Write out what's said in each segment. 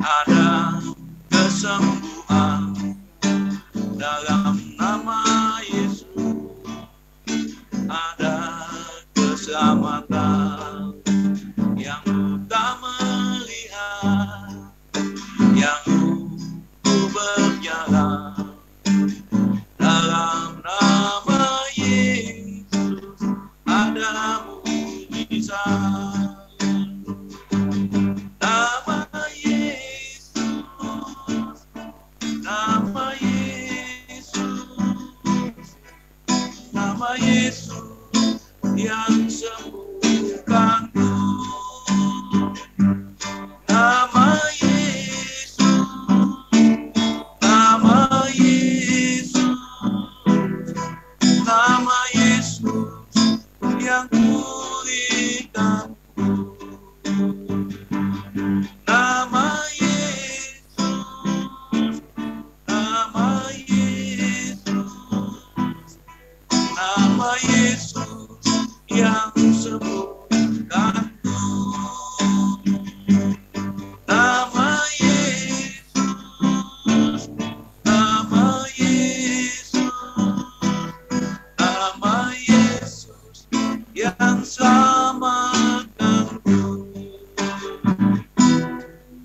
Ada kesembuhan menyala. Dalam nama Yesus ada mujizat. Nama Yesus, nama Yesus, nama Yesus yang sembuhkanku. Nama Yesus, nama Yesus, nama Yesus yang pulihkanku. Nama Yesus, nama Yesus, nama Yesus yang sembuhkanku. Nama Yesus, nama Yesus, nama Yesus yang selamatkanku.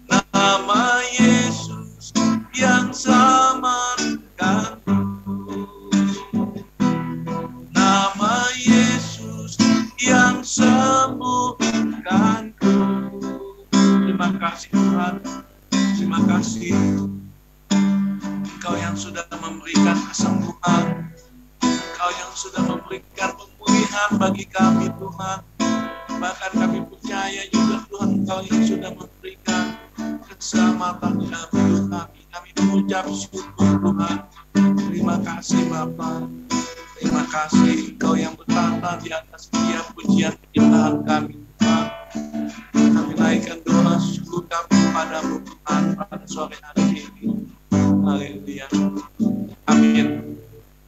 Nama Yesus yang selamatkanku. Nama Yesus yang sembuhkanku. Terima kasih Tuhan. Terima kasih Engkau yang sudah memberikan kesembuhan. Engkau yang sudah memberikan pemulihan bagi kami Tuhan. Bahkan kami percaya juga Tuhan Engkau yang sudah memberikan keselamatan dalam hidup kami. Kami mengucap syukur Tuhan. Terima kasih Bapa. Terima kasih Engkau yang bertata di atas setiap pujian penyembahan kami Tuhan. Kami naikkan doa syukur kami kepadamu Tuhan pada sore hari ini. Haleluya. Amin.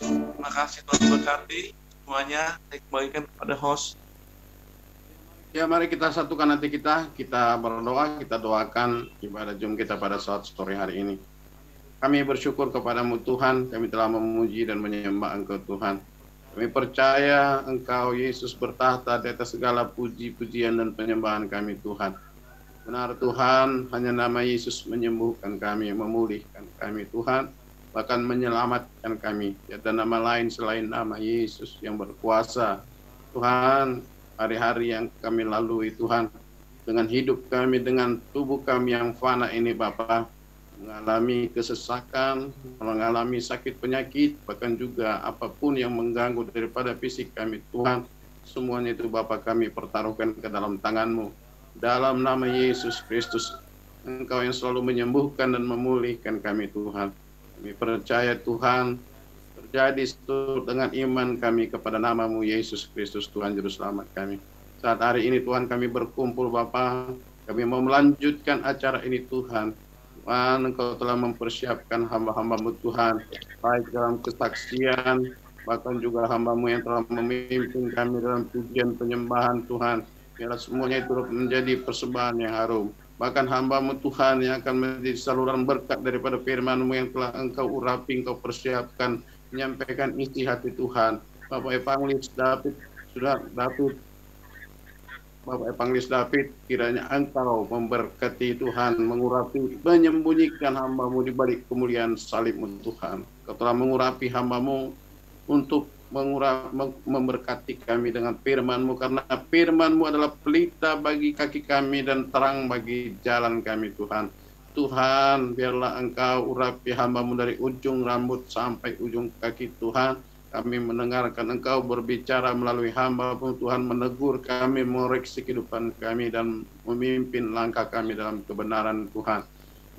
Terima kasih Tuhan berkati semuanya. Saya kembalikan kepada host. Ya, mari kita satukan hati kita berdoa, kita doakan ibadah Zoom kita pada saat sore hari ini. Kami bersyukur kepadamu Tuhan, kami telah memuji dan menyembah Engkau Tuhan. Kami percaya Engkau Yesus bertahta di atas segala puji-pujian dan penyembahan kami Tuhan. Benar Tuhan, hanya nama Yesus menyembuhkan kami, memulihkan kami Tuhan, bahkan menyelamatkan kami. Tiada nama lain selain nama Yesus yang berkuasa. Tuhan, hari-hari yang kami lalui Tuhan, dengan hidup kami, dengan tubuh kami yang fana ini Bapa, mengalami kesesakan, mengalami sakit penyakit, bahkan juga apapun yang mengganggu daripada fisik kami Tuhan, semuanya itu Bapa kami pertaruhkan ke dalam tangan-Mu. Dalam nama Yesus Kristus, Engkau yang selalu menyembuhkan dan memulihkan kami Tuhan. Kami percaya Tuhan, terjadi seturut dengan iman kami kepada nama-Mu Yesus Kristus Tuhan Juru Selamat kami. Saat hari ini Tuhan kami berkumpul Bapa, kami mau melanjutkan acara ini Tuhan. Tuhan, Engkau telah mempersiapkan hamba-hamba-Mu Tuhan, baik dalam kesaksian, bahkan juga hamba-Mu yang telah memimpin kami dalam pujian penyembahan Tuhan. Biarlah semuanya itu menjadi persembahan yang harum. Bahkan hamba-Mu Tuhan yang akan menjadi saluran berkat daripada firman-Mu yang telah Engkau urapi, Engkau persiapkan, menyampaikan isi hati Tuhan. Bapak Evangelis David, kiranya Engkau memberkati Tuhan, mengurapi, menyembunyikan hamba-Mu di balik kemuliaan salib-Mu Tuhan. Kau telah mengurapi hamba-Mu untuk memberkati kami dengan firman-Mu, karena firman-Mu adalah pelita bagi kaki kami dan terang bagi jalan kami Tuhan. Tuhan, biarlah Engkau urapi hamba-Mu dari ujung rambut sampai ujung kaki Tuhan. Kami mendengarkan Engkau berbicara melalui hamba-Mu Tuhan, menegur kami, mengoreksi kehidupan kami dan memimpin langkah kami dalam kebenaran Tuhan.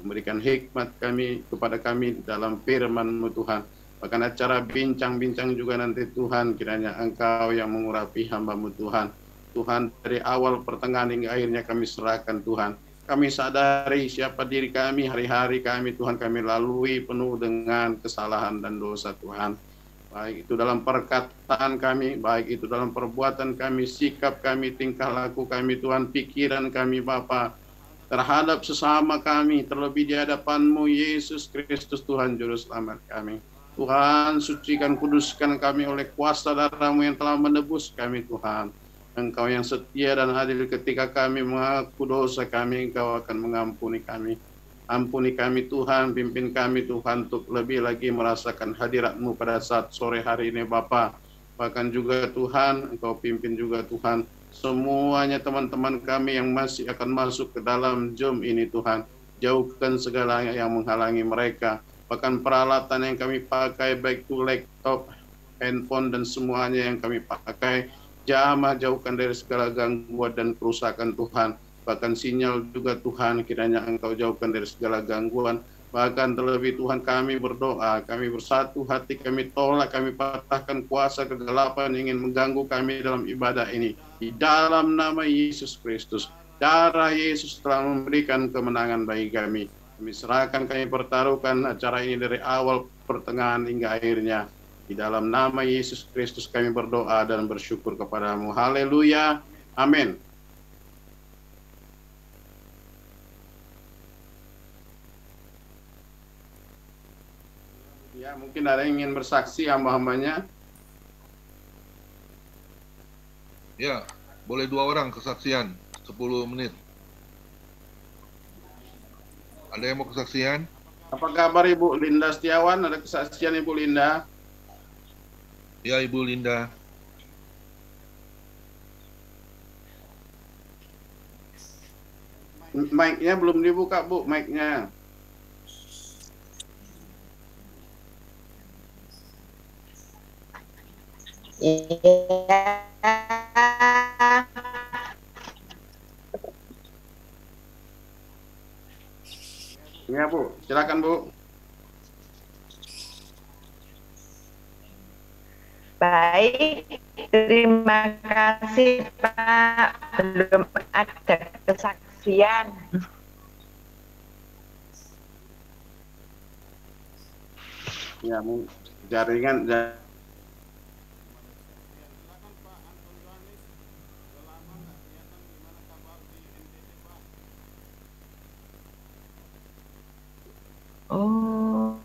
Memberikan hikmat kami kepada kami dalam firman-Mu Tuhan. Bahkan acara bincang-bincang juga nanti Tuhan, kiranya Engkau yang mengurapi hamba-Mu Tuhan. Tuhan, dari awal pertengahan hingga akhirnya kami serahkan Tuhan. Kami sadari siapa diri kami, hari-hari kami Tuhan kami lalui penuh dengan kesalahan dan dosa Tuhan. Baik itu dalam perkataan kami, baik itu dalam perbuatan kami, sikap kami, tingkah laku kami Tuhan, pikiran kami Bapa, terhadap sesama kami, terlebih di hadapan-Mu Yesus Kristus Tuhan Juru Selamat kami. Tuhan, sucikan, kuduskan kami oleh kuasa darah-Mu yang telah menebus kami Tuhan. Engkau yang setia dan adil, ketika kami mengaku dosa kami, Engkau akan mengampuni kami. Ampuni kami Tuhan, pimpin kami Tuhan untuk lebih lagi merasakan hadirat-Mu pada saat sore hari ini Bapa. Bahkan juga Tuhan, Engkau pimpin juga Tuhan semuanya teman-teman kami yang masih akan masuk ke dalam Zoom ini Tuhan. Jauhkan segala yang menghalangi mereka. Bahkan peralatan yang kami pakai baik itu laptop, handphone dan semuanya yang kami pakai, jamah jauhkan dari segala gangguan dan kerusakan Tuhan. Bahkan sinyal juga Tuhan, kiranya Engkau jauhkan dari segala gangguan. Bahkan terlebih Tuhan kami berdoa, kami bersatu hati, kami tolak, kami patahkan kuasa kegelapan yang ingin mengganggu kami dalam ibadah ini. Di dalam nama Yesus Kristus, darah Yesus telah memberikan kemenangan bagi kami. Kami serahkan, kami pertaruhkan acara ini dari awal, pertengahan hingga akhirnya. Di dalam nama Yesus Kristus kami berdoa dan bersyukur kepadamu. Haleluya. Amin. Ya, mungkin ada yang ingin bersaksi hamba-hambanya. Ya, boleh 2 orang kesaksian, 10 menit. Ada yang mau kesaksian? Apa kabar Ibu Linda Setiawan? Ada kesaksian Ibu Linda? Ya, Ibu Linda. Mic-nya belum dibuka, Bu, mic-nya. Ya, Bu. Silakan, Bu. Baik, terima kasih Pak. Belum ada kesaksian. Ya, jaringan. Oh.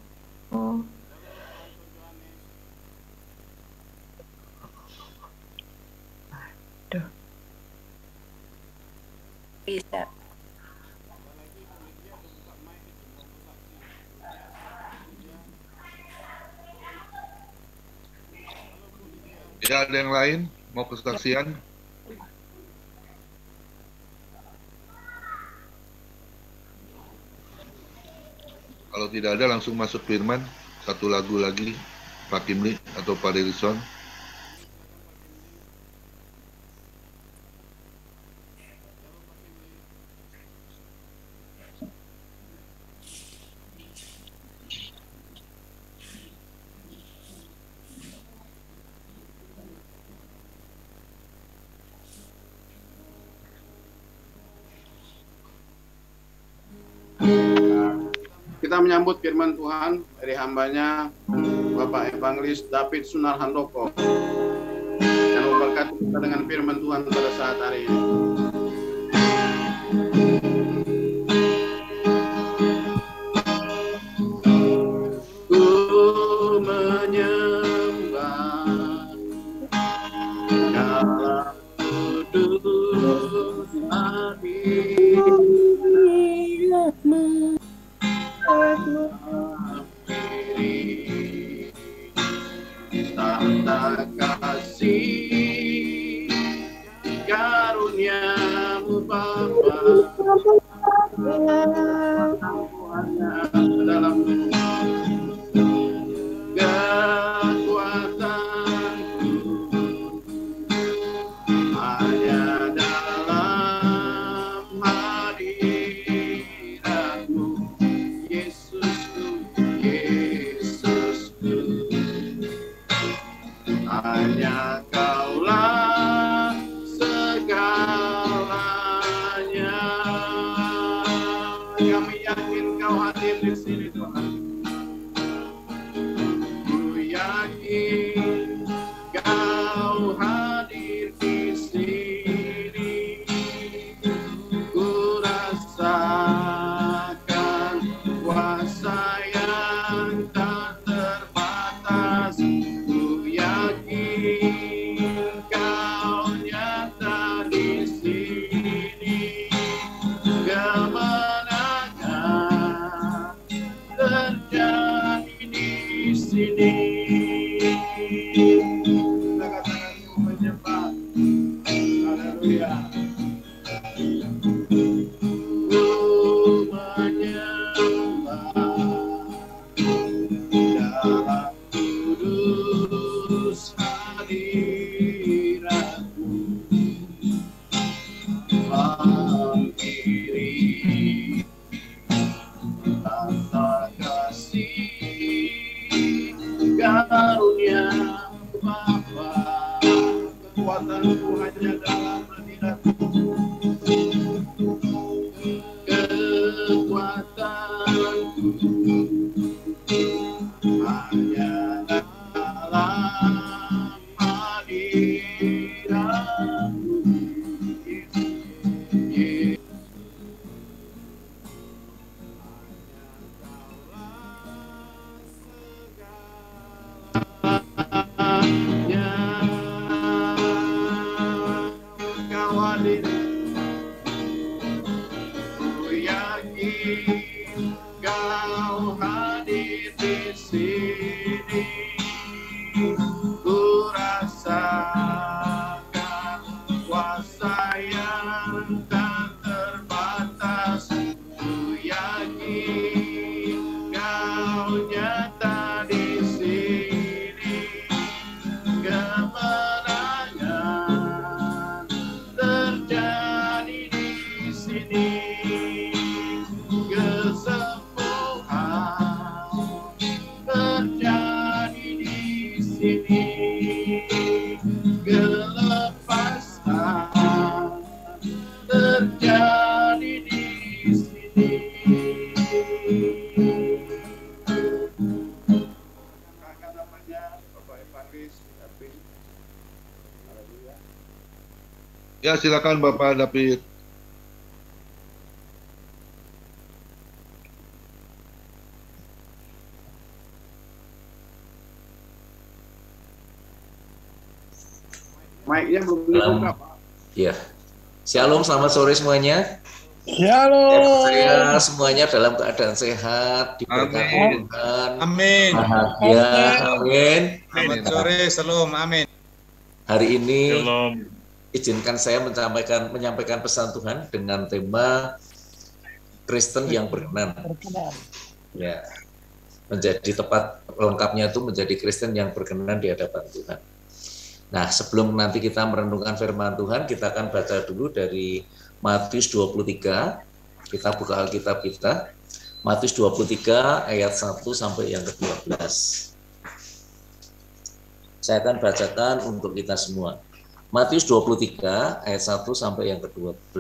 Aduh. Bisa. Ya, ada yang lain mau kesaksian? Kalau tidak ada, langsung masuk firman. Satu lagu lagi, Pak Kimli atau Pak Derison. Kita menyambut firman Tuhan dari hambanya Bapak Evangelis David Sunar Handoko yang memberkati kita dengan firman Tuhan pada saat hari ini. Ku menyembah dalam kudus hadirat-Mu. Tanda kasih karunia-Mu Bapa dalam kekuatanku hanya dalam hadirat-Mu Yesusku, Yesusku, hanya Kaulah segalanya. sini. Angkat tanganmu menyembah. Haleluya. Ku menyembah dalam kudus hadiratmu, mengiring tata kasih karunia Bapa. Kekuatanku hanya dalam hadiratmu, kekuatanku hanya dalam hadiratmu. Kau hadir, ku yakin kau hadir di sini. Ku rasakan kuasa yang tak terbatas. Ku yakin kau nyata di sini. Kemenangan terjadi di sini. Kesembuhan terjadi di sini. Kelepasan terjadi di sini. Kakak namanya Bapak Evangelis David. Haleluya. Ya, silakan Bapak David. Mic-nya belum dibuka, Pak. Ya, shalom, selamat sore semuanya. Shalom. Saya semuanya dalam keadaan sehat, diberkati Amin. Tuhan, Amin. bahagia, amin. Selamat sore, shalom, amin. Hari ini Shalom. izinkan saya menyampaikan pesan Tuhan dengan tema Kristen yang berkenan. Ya, menjadi tepat lengkapnya itu menjadi Kristen yang berkenan di hadapan Tuhan. Nah, sebelum nanti kita merenungkan firman Tuhan, kita akan baca dulu dari Matius 23. Kita buka Alkitab kita. Matius 23 ayat 1 sampai yang ke-12. Saya akan bacakan untuk kita semua. Matius 23 ayat 1 sampai yang ke-12.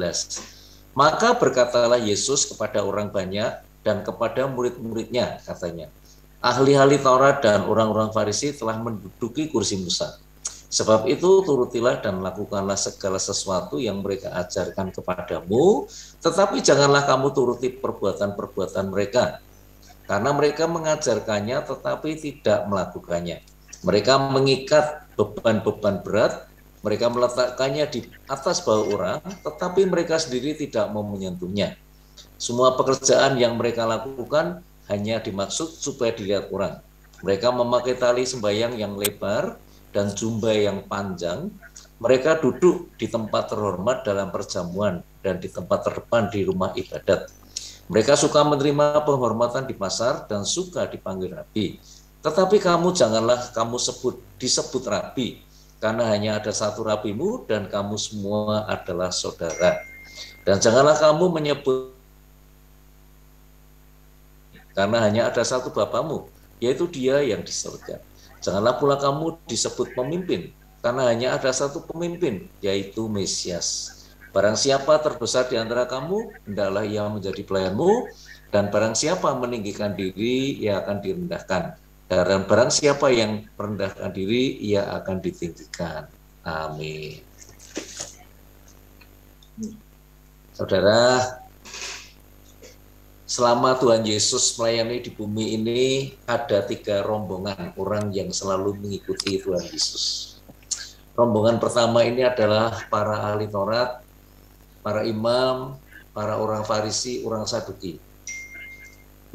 Maka berkatalah Yesus kepada orang banyak dan kepada murid-muridnya, katanya, ahli-ahli Taurat dan orang-orang Farisi telah menduduki kursi Musa. Sebab itu turutilah dan lakukanlah segala sesuatu yang mereka ajarkan kepadamu, tetapi janganlah kamu turuti perbuatan-perbuatan mereka, karena mereka mengajarkannya tetapi tidak melakukannya. Mereka mengikat beban-beban berat, mereka meletakkannya di atas bahu orang, tetapi mereka sendiri tidak mau menyentuhnya. Semua pekerjaan yang mereka lakukan hanya dimaksud supaya dilihat orang. Mereka memakai tali sembahyang yang lebar dan jubah yang panjang. Mereka duduk di tempat terhormat dalam perjamuan dan di tempat terdepan di rumah ibadat. Mereka suka menerima penghormatan di pasar dan suka dipanggil rabi. Tetapi kamu janganlah kamu disebut rabi, karena hanya ada satu rabimu dan kamu semua adalah saudara. Dan janganlah kamu menyebut, karena hanya ada satu Bapamu, yaitu Dia yang di surga. Janganlah pula kamu disebut pemimpin, karena hanya ada satu pemimpin, yaitu Mesias. Barang siapa terbesar di antara kamu, hendaklah ia menjadi pelayanmu, dan barang siapa meninggikan diri, ia akan direndahkan. Dan barang siapa yang merendahkan diri, ia akan ditinggikan. Amin. Saudara, selama Tuhan Yesus melayani di bumi ini, ada 3 rombongan orang yang selalu mengikuti Tuhan Yesus. Rombongan pertama ini adalah para ahli Taurat, para imam, para orang Farisi, orang Saduki.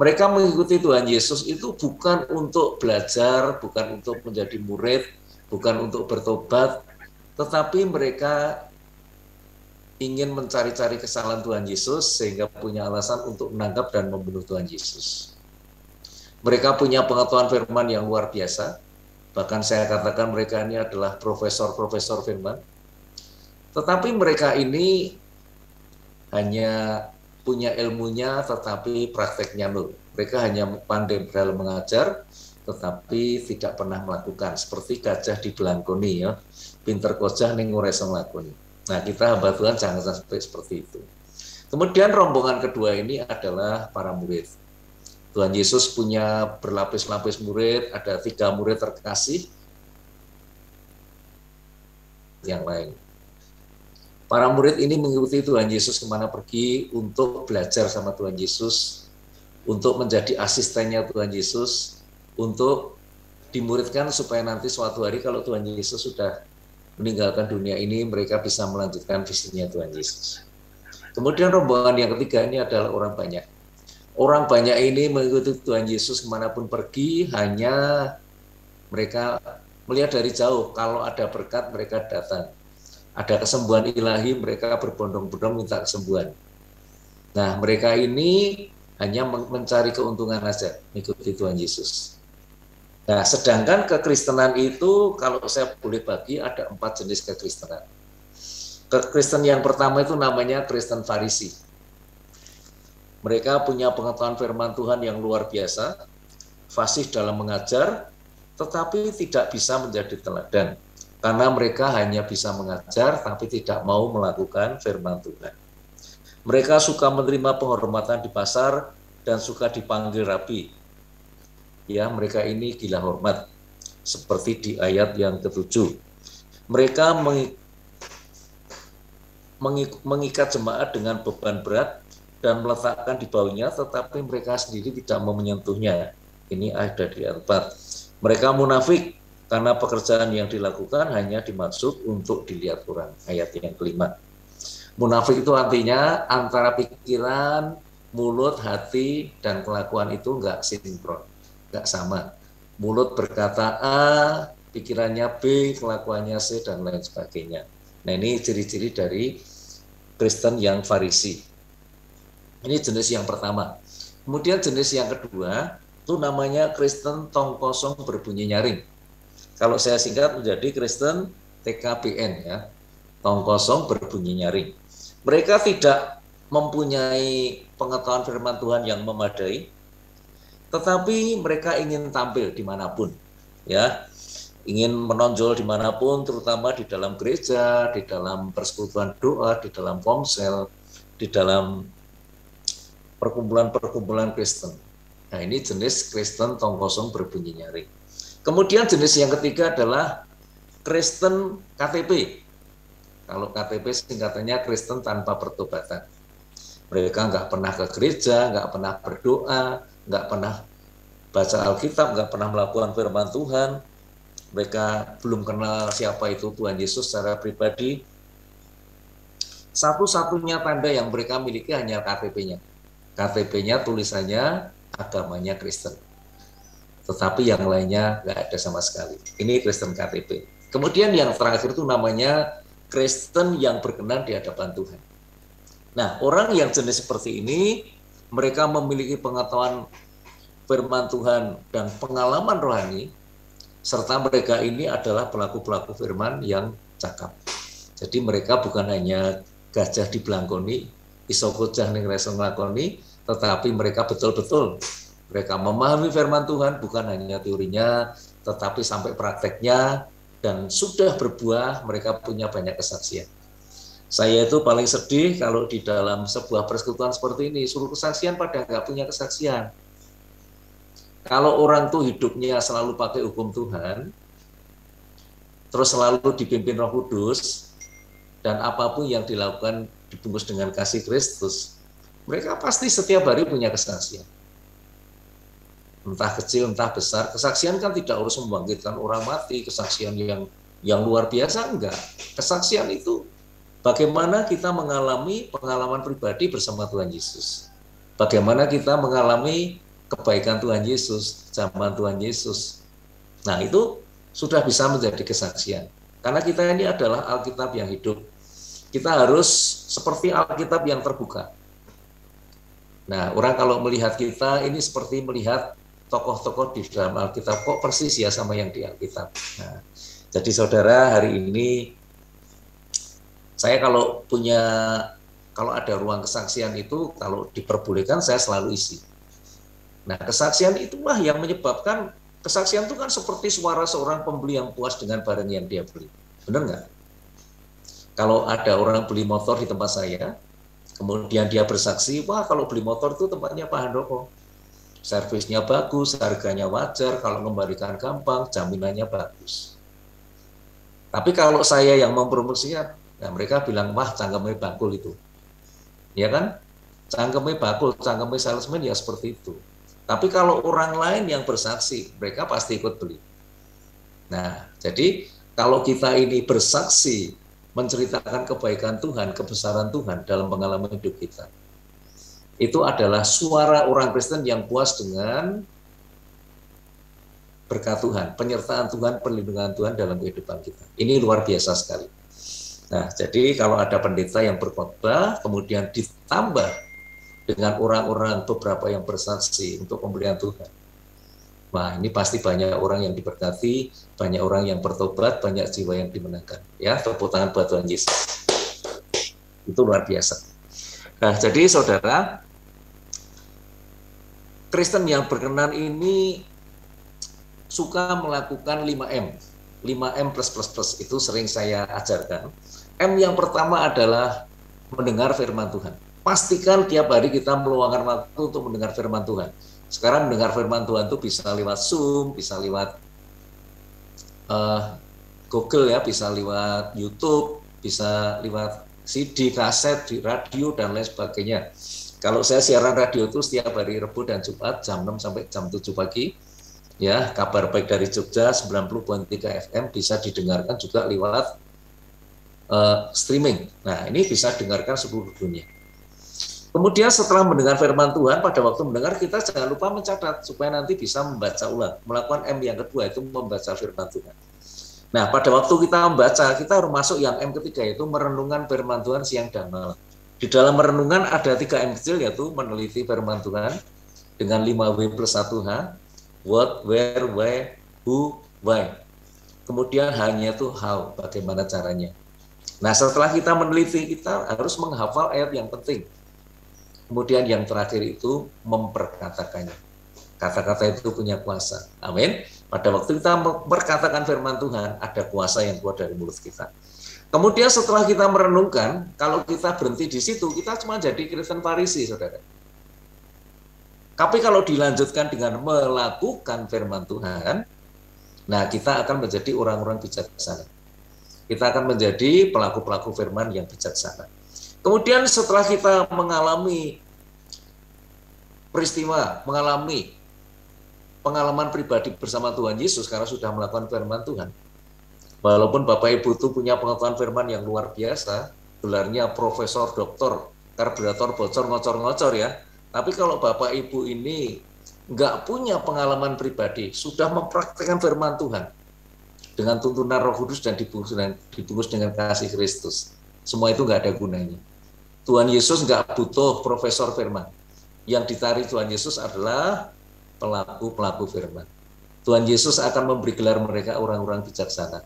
Mereka mengikuti Tuhan Yesus itu bukan untuk belajar, bukan untuk menjadi murid, bukan untuk bertobat, tetapi mereka ingin mencari-cari kesalahan Tuhan Yesus sehingga punya alasan untuk menangkap dan membunuh Tuhan Yesus. Mereka punya pengetahuan firman yang luar biasa, bahkan saya katakan mereka ini adalah profesor-profesor firman. Tetapi mereka ini hanya punya ilmunya tetapi prakteknya nol. Mereka hanya pandai dalam mengajar tetapi tidak pernah melakukan, seperti gajah di belangkoni ya, pinter kocah ning ora iso nglakoni. Nah, kita hamba Tuhan jangan sampai seperti itu. Kemudian rombongan kedua ini adalah para murid. Tuhan Yesus punya berlapis-lapis murid, ada 3 murid terkasih yang lain. Para murid ini mengikuti Tuhan Yesus kemana pergi untuk belajar sama Tuhan Yesus, untuk menjadi asistennya Tuhan Yesus, untuk dimuridkan supaya nanti suatu hari kalau Tuhan Yesus sudah meninggalkan dunia ini, mereka bisa melanjutkan visinya Tuhan Yesus. Kemudian rombongan yang ketiga ini adalah orang banyak. Orang banyak ini mengikuti Tuhan Yesus kemanapun pergi, hanya mereka melihat dari jauh, kalau ada berkat mereka datang. Ada kesembuhan ilahi, mereka berbondong-bondong minta kesembuhan. Nah, mereka ini hanya mencari keuntungan saja, mengikuti Tuhan Yesus. Nah, sedangkan kekristenan itu, kalau saya boleh bagi, ada 4 jenis kekristenan. Kekristen yang pertama itu namanya Kristen Farisi. Mereka punya pengetahuan firman Tuhan yang luar biasa, fasih dalam mengajar, tetapi tidak bisa menjadi teladan. Karena mereka hanya bisa mengajar, tapi tidak mau melakukan firman Tuhan. Mereka suka menerima penghormatan di pasar, dan suka dipanggil rabi. Ya, mereka ini gila hormat, seperti di ayat yang ke-7. Mereka mengikat jemaat dengan beban berat dan meletakkan di baunya, tetapi mereka sendiri tidak mau menyentuhnya. Ini ada di ayat 4. Mereka munafik karena pekerjaan yang dilakukan hanya dimaksud untuk dilihat orang. Ayat yang ke-5. Munafik itu artinya antara pikiran, mulut, hati, dan kelakuan itu enggak sinkron. Nggak sama. Mulut berkata A, pikirannya B, kelakuannya C, dan lain sebagainya. Nah, ini ciri-ciri dari Kristen yang Farisi. Ini jenis yang pertama. Kemudian jenis yang kedua, itu namanya Kristen tong kosong berbunyi nyaring. Kalau saya singkat menjadi Kristen TKBN, ya, tong kosong berbunyi nyaring. Mereka tidak mempunyai pengetahuan firman Tuhan yang memadai, tetapi mereka ingin tampil dimanapun, ya, ingin menonjol dimanapun, terutama di dalam gereja, di dalam persekutuan doa, di dalam komsel, di dalam perkumpulan-perkumpulan Kristen. Nah, ini jenis Kristen tong kosong berbunyi nyaring. Kemudian jenis yang ketiga adalah Kristen KTP. Kalau KTP singkatannya Kristen tanpa pertobatan. Mereka nggak pernah ke gereja, nggak pernah berdoa, nggak pernah baca Alkitab, nggak pernah melakukan firman Tuhan. Mereka belum kenal siapa itu Tuhan Yesus secara pribadi. Satu-satunya tanda yang mereka miliki hanya KTP-nya. KTP-nya tulisannya agamanya Kristen. Tetapi yang lainnya nggak ada sama sekali. Ini Kristen KTP. Kemudian yang terakhir itu namanya Kristen yang berkenan di hadapan Tuhan. Nah, orang yang jenis seperti ini, mereka memiliki pengetahuan firman Tuhan dan pengalaman rohani, serta mereka ini adalah pelaku-pelaku firman yang cakap. Jadi mereka bukan hanya gajah di belangkoni, iso kocah ning reso nglakoni, tetapi mereka betul-betul mereka memahami firman Tuhan, bukan hanya teorinya, tetapi sampai prakteknya, dan sudah berbuah, mereka punya banyak kesaksian. Saya itu paling sedih kalau di dalam sebuah persekutuan seperti ini, suruh kesaksian pada nggak punya kesaksian. Kalau orang tuh hidupnya selalu pakai hukum Tuhan, terus selalu dipimpin Roh Kudus, dan apapun yang dilakukan dibungkus dengan kasih Kristus, mereka pasti setiap hari punya kesaksian. Entah kecil, entah besar. Kesaksian kan tidak harus membangkitkan orang mati, kesaksian yang luar biasa, enggak. Kesaksian itu bagaimana kita mengalami pengalaman pribadi bersama Tuhan Yesus. Bagaimana kita mengalami kebaikan Tuhan Yesus, zaman Tuhan Yesus. Nah, itu sudah bisa menjadi kesaksian. Karena kita ini adalah Alkitab yang hidup. Kita harus seperti Alkitab yang terbuka. Nah, orang kalau melihat kita ini seperti melihat tokoh-tokoh di dalam Alkitab, kok persis ya sama yang di Alkitab. Nah, jadi saudara, hari ini saya kalau ada ruang kesaksian itu, kalau diperbolehkan saya selalu isi. Nah, kesaksian itulah yang menyebabkan, kesaksian itu kan seperti suara seorang pembeli yang puas dengan barang yang dia beli. Benar nggak? Kalau ada orang beli motor di tempat saya, kemudian dia bersaksi, wah kalau beli motor itu tempatnya Pak Handoko. Servisnya bagus, harganya wajar, kalau kembalikan gampang, jaminannya bagus. Tapi kalau saya yang mempromosikan, nah mereka bilang, wah cangkemnya bakul itu. Ya kan? Cangkemnya bakul, cangkemnya salesman ya seperti itu. Tapi kalau orang lain yang bersaksi, mereka pasti ikut beli. Nah, jadi kalau kita ini bersaksi, menceritakan kebaikan Tuhan, kebesaran Tuhan dalam pengalaman hidup kita, itu adalah suara orang Kristen yang puas dengan berkat Tuhan, penyertaan Tuhan, perlindungan Tuhan dalam kehidupan kita. Ini luar biasa sekali. Nah, jadi kalau ada pendeta yang berkhotbah, kemudian ditambah dengan orang-orang beberapa yang bersaksi untuk pemberian Tuhan, wah ini pasti banyak orang yang diberkati, banyak orang yang bertobat, banyak jiwa yang dimenangkan. Ya, tepuk tangan buat Tuhan Yesus. Itu luar biasa. Nah, jadi saudara, Kristen yang berkenan ini suka melakukan 5M. 5M plus, itu sering saya ajarkan. M yang pertama adalah mendengar firman Tuhan. Pastikan tiap hari kita meluangkan waktu untuk mendengar firman Tuhan. Sekarang mendengar firman Tuhan itu bisa lewat Zoom, bisa lewat Google ya, bisa lewat YouTube, bisa lewat CD, kaset, di radio, dan lain sebagainya. Kalau saya siaran radio itu setiap hari Rabu dan Jumat jam 6 sampai jam 7 pagi. Ya, kabar baik dari Jogja 90.3 FM bisa didengarkan juga lewat streaming. Nah, ini bisa dengarkan seluruh dunia. Kemudian setelah mendengar firman Tuhan, pada waktu mendengar kita jangan lupa mencatat supaya nanti bisa membaca ulang. Melakukan M yang kedua itu membaca firman Tuhan. Nah, pada waktu kita membaca, kita harus masuk yang M ketiga, yaitu merenungkan firman Tuhan siang dan malam. Di dalam merenungan ada 3 M kecil, yaitu meneliti firman Tuhan dengan 5W plus 1H, what, where, why, who, why. Kemudian hanya itu how, bagaimana caranya. Nah, setelah kita meneliti, kita harus menghafal ayat yang penting. Kemudian yang terakhir itu memperkatakannya. Kata-kata itu punya kuasa. Amin. Pada waktu kita memperkatakan firman Tuhan, ada kuasa yang keluar dari mulut kita. Kemudian setelah kita merenungkan, kalau kita berhenti di situ, kita cuma jadi Kristen Farisi, saudara. Tapi kalau dilanjutkan dengan melakukan firman Tuhan, nah kita akan menjadi orang-orang bijaksana. Kita akan menjadi pelaku-pelaku firman yang bijaksana. Kemudian setelah kita mengalami peristiwa, mengalami pengalaman pribadi bersama Tuhan Yesus karena sudah melakukan firman Tuhan. Walaupun Bapak Ibu itu punya pengetahuan firman yang luar biasa, gelarnya profesor, doktor, karburator bocor, ngocor-ngocor ya. Tapi kalau Bapak Ibu ini nggak punya pengalaman pribadi, sudah mempraktikkan firman Tuhan dengan tuntunan Roh Kudus dan dibungkus dengan kasih Kristus, semua itu nggak ada gunanya. Tuhan Yesus nggak butuh profesor firman. Yang ditarik Tuhan Yesus adalah pelaku-pelaku firman. Tuhan Yesus akan memberi gelar mereka orang-orang bijaksana.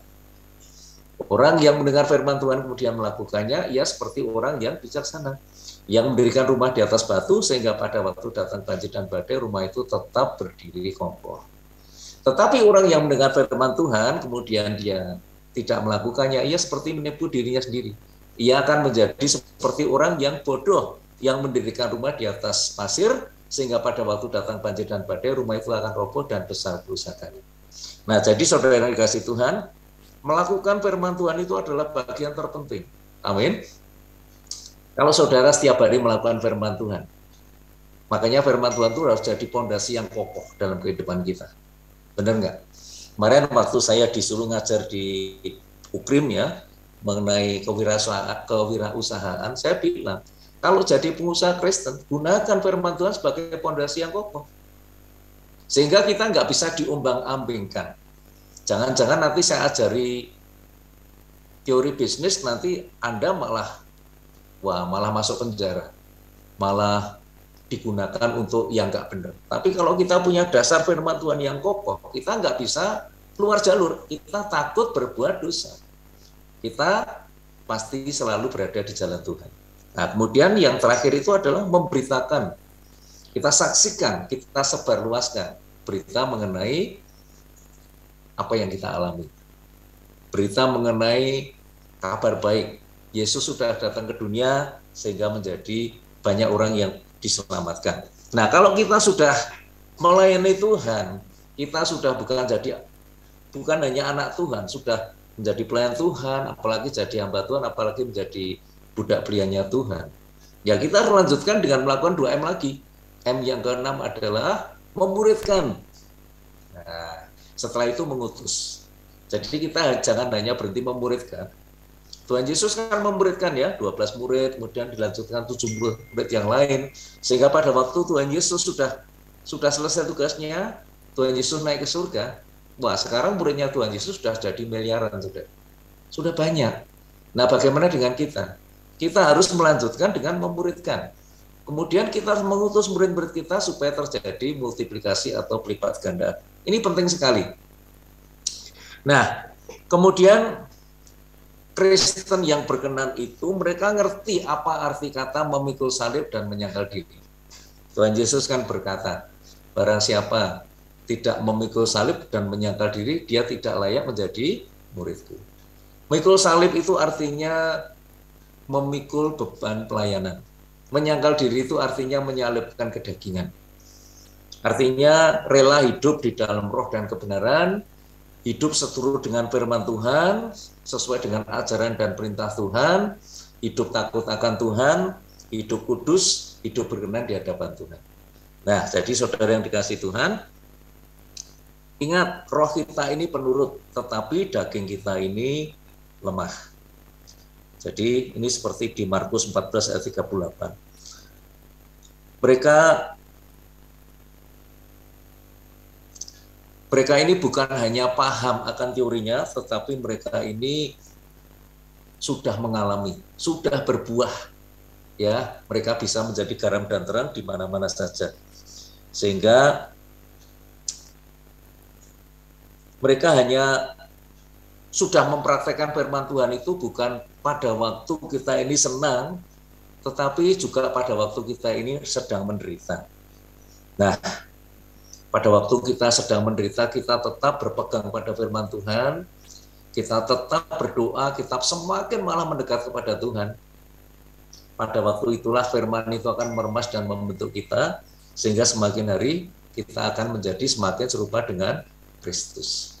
Orang yang mendengar firman Tuhan kemudian melakukannya, ia seperti orang yang bijaksana. Yang mendirikan rumah di atas batu sehingga pada waktu datang banjir dan badai, rumah itu tetap berdiri kokoh. Tetapi orang yang mendengar firman Tuhan kemudian dia tidak melakukannya, ia seperti menipu dirinya sendiri. Ia akan menjadi seperti orang yang bodoh, yang mendirikan rumah di atas pasir, sehingga pada waktu datang banjir dan badai, rumah itu akan roboh dan besar kerusakannya. Nah, jadi saudara yang dikasih Tuhan, melakukan firman Tuhan itu adalah bagian terpenting. Amin. Kalau saudara setiap hari melakukan firman Tuhan, makanya firman Tuhan itu harus jadi pondasi yang kokoh dalam kehidupan kita. Benar nggak? Kemarin waktu saya disuruh ngajar di UKRIM ya, mengenai kewirausahaan, saya bilang, kalau jadi pengusaha Kristen, gunakan firman Tuhan sebagai pondasi yang kokoh. Sehingga kita nggak bisa diombang-ambingkan. Jangan-jangan nanti saya ajari teori bisnis, nanti Anda malah masuk penjara, malah digunakan untuk yang nggak benar. Tapi kalau kita punya dasar firman Tuhan yang kokoh, kita nggak bisa keluar jalur, kita takut berbuat dosa. Kita pasti selalu berada di jalan Tuhan. Nah, kemudian yang terakhir itu adalah memberitakan. Kita saksikan, kita sebarluaskan berita mengenai apa yang kita alami. Berita mengenai kabar baik. Yesus sudah datang ke dunia sehingga menjadi banyak orang yang diselamatkan. Nah, kalau kita sudah melayani Tuhan, kita sudah bukan hanya anak Tuhan, sudah menjadi pelayan Tuhan, apalagi jadi hamba Tuhan, apalagi menjadi budak beliannya Tuhan. Ya, kita harus lanjutkan dengan melakukan 2M lagi. M yang ke-6 adalah memuridkan. Nah, setelah itu mengutus. Jadi kita jangan hanya berhenti memuridkan. Tuhan Yesus kan memuridkan ya, 12 murid, kemudian dilanjutkan 70 murid yang lain. Sehingga pada waktu Tuhan Yesus sudah selesai tugasnya, Tuhan Yesus naik ke surga. Wah, sekarang muridnya Tuhan Yesus sudah jadi miliaran, sudah banyak. Nah, bagaimana dengan kita? Kita harus melanjutkan dengan memuridkan. Kemudian kita harus mengutus murid-murid kita supaya terjadi multiplikasi atau pelipat ganda. Ini penting sekali. Nah, kemudian Kristen yang berkenan itu mereka ngerti apa arti kata memikul salib dan menyangkal diri. Tuhan Yesus kan berkata, barang siapa tidak memikul salib dan menyangkal diri, dia tidak layak menjadi muridku. Memikul salib itu artinya memikul beban pelayanan. Menyangkal diri itu artinya menyalibkan kedagingan. Artinya rela hidup di dalam roh dan kebenaran, hidup seturut dengan firman Tuhan, sesuai dengan ajaran dan perintah Tuhan, hidup takut akan Tuhan, hidup kudus, hidup berkenan di hadapan Tuhan. Nah, jadi saudara yang dikasihi Tuhan, ingat, roh kita ini penurut, tetapi daging kita ini lemah. Jadi ini seperti di Markus 14 ayat 38. Mereka ini bukan hanya paham akan teorinya, tetapi mereka ini sudah mengalami, sudah berbuah. Ya, mereka bisa menjadi garam dan terang di mana-mana saja. Sehingga mereka hanya sudah mempraktekkan firman Tuhan itu bukan pada waktu kita ini senang, tetapi juga pada waktu kita ini sedang menderita. Nah, pada waktu kita sedang menderita, kita tetap berpegang pada firman Tuhan, kita tetap berdoa, kita semakin malah mendekat kepada Tuhan. Pada waktu itulah firman itu akan meremas dan membentuk kita, sehingga semakin hari kita akan menjadi semakin serupa dengan Kristus.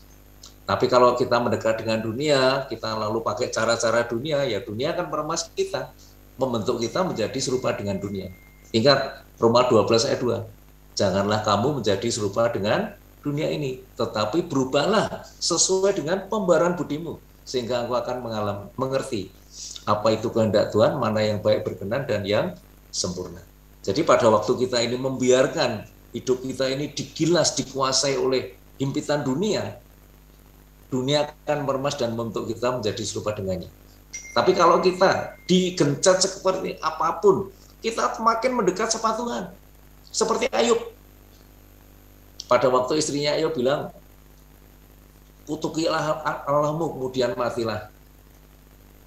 Tapi kalau kita mendekat dengan dunia, kita lalu pakai cara-cara dunia, ya dunia akan meremas kita, membentuk kita menjadi serupa dengan dunia. Ingat Roma 12 ayat 2, janganlah kamu menjadi serupa dengan dunia ini, tetapi berubahlah sesuai dengan pembaruan budimu, sehingga engkau akan mengerti apa itu kehendak Tuhan, mana yang baik, berkenan, dan yang sempurna. Jadi pada waktu kita ini membiarkan hidup kita ini digilas, dikuasai oleh himpitan dunia, dunia akan meremas dan membentuk kita menjadi serupa dengannya. Tapi kalau kita digencet seperti apapun, kita semakin mendekat sama Tuhan. Seperti Ayub. Pada waktu istrinya Ayub bilang, kutukilah Allahmu, kemudian matilah.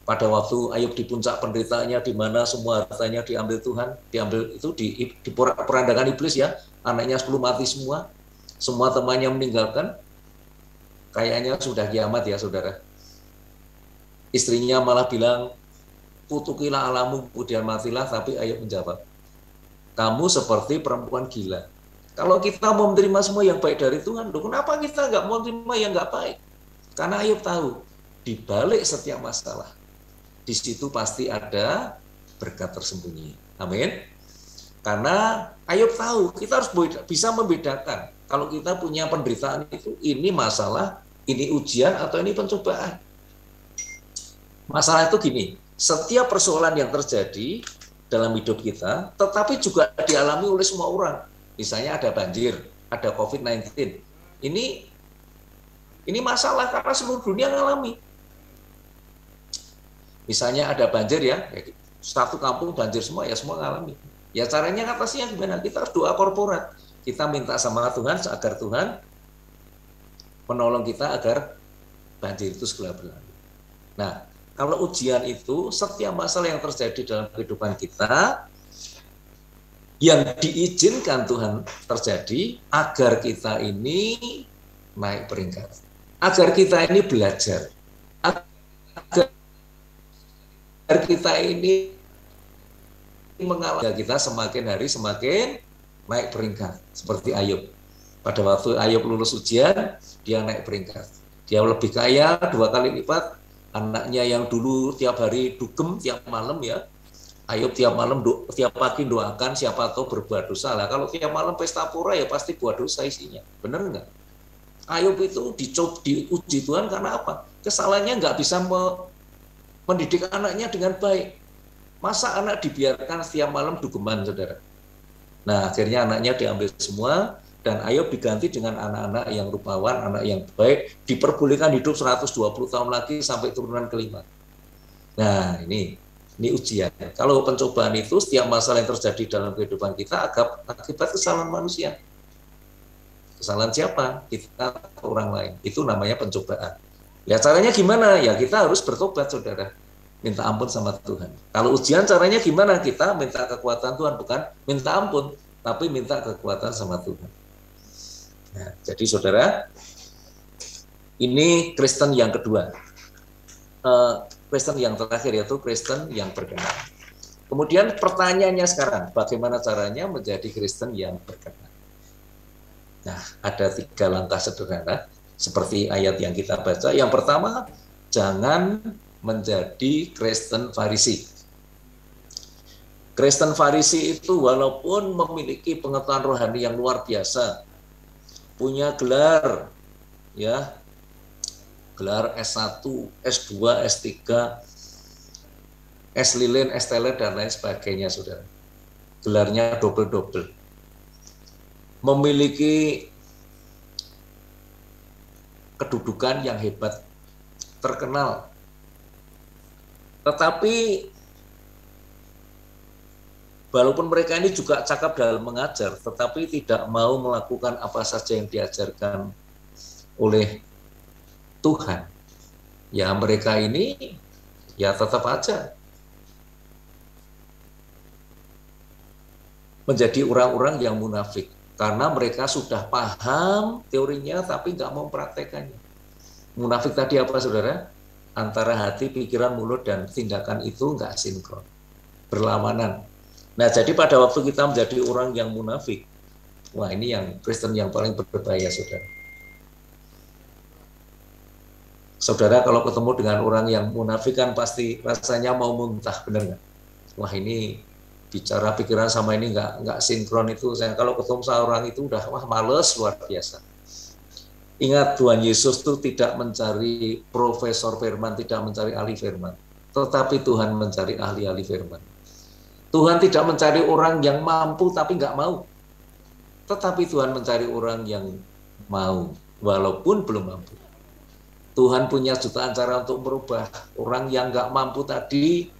Pada waktu Ayub di puncak penderitaannya, di mana semua hartanya diambil Tuhan, diambil itu di perandangan iblis ya, anaknya 10 mati semua temannya meninggalkan, kayaknya sudah kiamat ya saudara. Istrinya malah bilang, kutukilah Allahmu, kemudian matilah, tapi Ayub menjawab, kamu seperti perempuan gila. Kalau kita mau menerima semua yang baik dari Tuhan, kenapa kita nggak mau menerima yang nggak baik? Karena Ayub tahu, di balik setiap masalah, di situ pasti ada berkat tersembunyi. Amin. Karena Ayub tahu, kita harus bisa membedakan. Kalau kita punya penderitaan itu, ini masalah, ini ujian, atau ini pencobaan. Masalah itu gini, setiap persoalan yang terjadi dalam hidup kita, tetapi juga dialami oleh semua orang. Misalnya ada banjir, ada COVID-19. Ini masalah karena seluruh dunia ngalami. Misalnya ada banjir ya, satu kampung banjir semua, ya semua ngalami. Ya caranya atasnya gimana? Kita harus doa korporat. Kita minta sama Tuhan agar Tuhan menolong kita agar banjir itu segera berlalu. Nah, kalau ujian itu, setiap masalah yang terjadi dalam kehidupan kita, yang diizinkan Tuhan terjadi agar kita ini naik peringkat, agar kita ini belajar, agar kita ini mengalami, kita semakin hari semakin naik peringkat, seperti Ayub. Pada waktu Ayub lulus ujian, dia naik peringkat. Dia lebih kaya 2 kali lipat. Anaknya yang dulu tiap hari dugem tiap malam ya, Ayub tiap malam tiap pagi doakan siapa tahu berbuat dosa lah. Kalau tiap malam pesta pura ya pasti buat dosa isinya. Benar nggak? Ayub itu diuji Tuhan karena apa? Kesalahannya nggak bisa mendidik anaknya dengan baik. Masa anak dibiarkan setiap malam dugeman, saudara? Nah, akhirnya anaknya diambil semua, dan Ayub diganti dengan anak-anak yang rupawan, anak yang baik, diperbolehkan hidup 120 tahun lagi sampai turunan kelima. Nah, ini ujian. Kalau pencobaan itu, setiap masalah yang terjadi dalam kehidupan kita akibat kesalahan manusia. Kesalahan siapa? Kita atau orang lain. Itu namanya pencobaan. Ya caranya gimana? Ya kita harus bertobat, saudara. Minta ampun sama Tuhan. Kalau ujian caranya gimana? Kita minta kekuatan Tuhan, bukan minta ampun, tapi minta kekuatan sama Tuhan. Nah, jadi saudara, ini Kristen yang kedua. Kristen yang terakhir yaitu Kristen yang berkenan. Kemudian pertanyaannya sekarang, bagaimana caranya menjadi Kristen yang berkenan? Nah, ada 3 langkah sederhana seperti ayat yang kita baca. Yang pertama, jangan menjadi Kristen Farisi. Kristen Farisi itu walaupun memiliki pengetahuan rohani yang luar biasa, punya gelar, ya, gelar S1, S2, S3, S lilin, S teler, dan lain sebagainya, saudara. Gelarnya double-double. Memiliki kedudukan yang hebat, terkenal. Tetapi walaupun mereka ini juga cakap dalam mengajar, tetapi tidak mau melakukan apa saja yang diajarkan oleh Tuhan. Ya mereka ini ya tetap aja menjadi orang-orang yang munafik. Karena mereka sudah paham teorinya tapi nggak mau mempraktekannya. Munafik tadi apa, saudara? Antara hati, pikiran, mulut, dan tindakan itu nggak sinkron, berlawanan. Nah, jadi pada waktu kita menjadi orang yang munafik, wah ini yang Kristen yang paling berbahaya, saudara. Saudara kalau ketemu dengan orang yang munafik kan pasti rasanya mau muntah, benar nggak? Wah ini bicara pikiran sama ini nggak sinkron itu. Saya kalau ketemu sama orang itu udah wah males luar biasa. Ingat Tuhan Yesus itu tidak mencari profesor firman, tidak mencari ahli firman, tetapi Tuhan mencari ahli-ahli firman. Tuhan tidak mencari orang yang mampu tapi nggak mau, tetapi Tuhan mencari orang yang mau walaupun belum mampu. Tuhan punya jutaan cara untuk merubah orang yang nggak mampu tadi,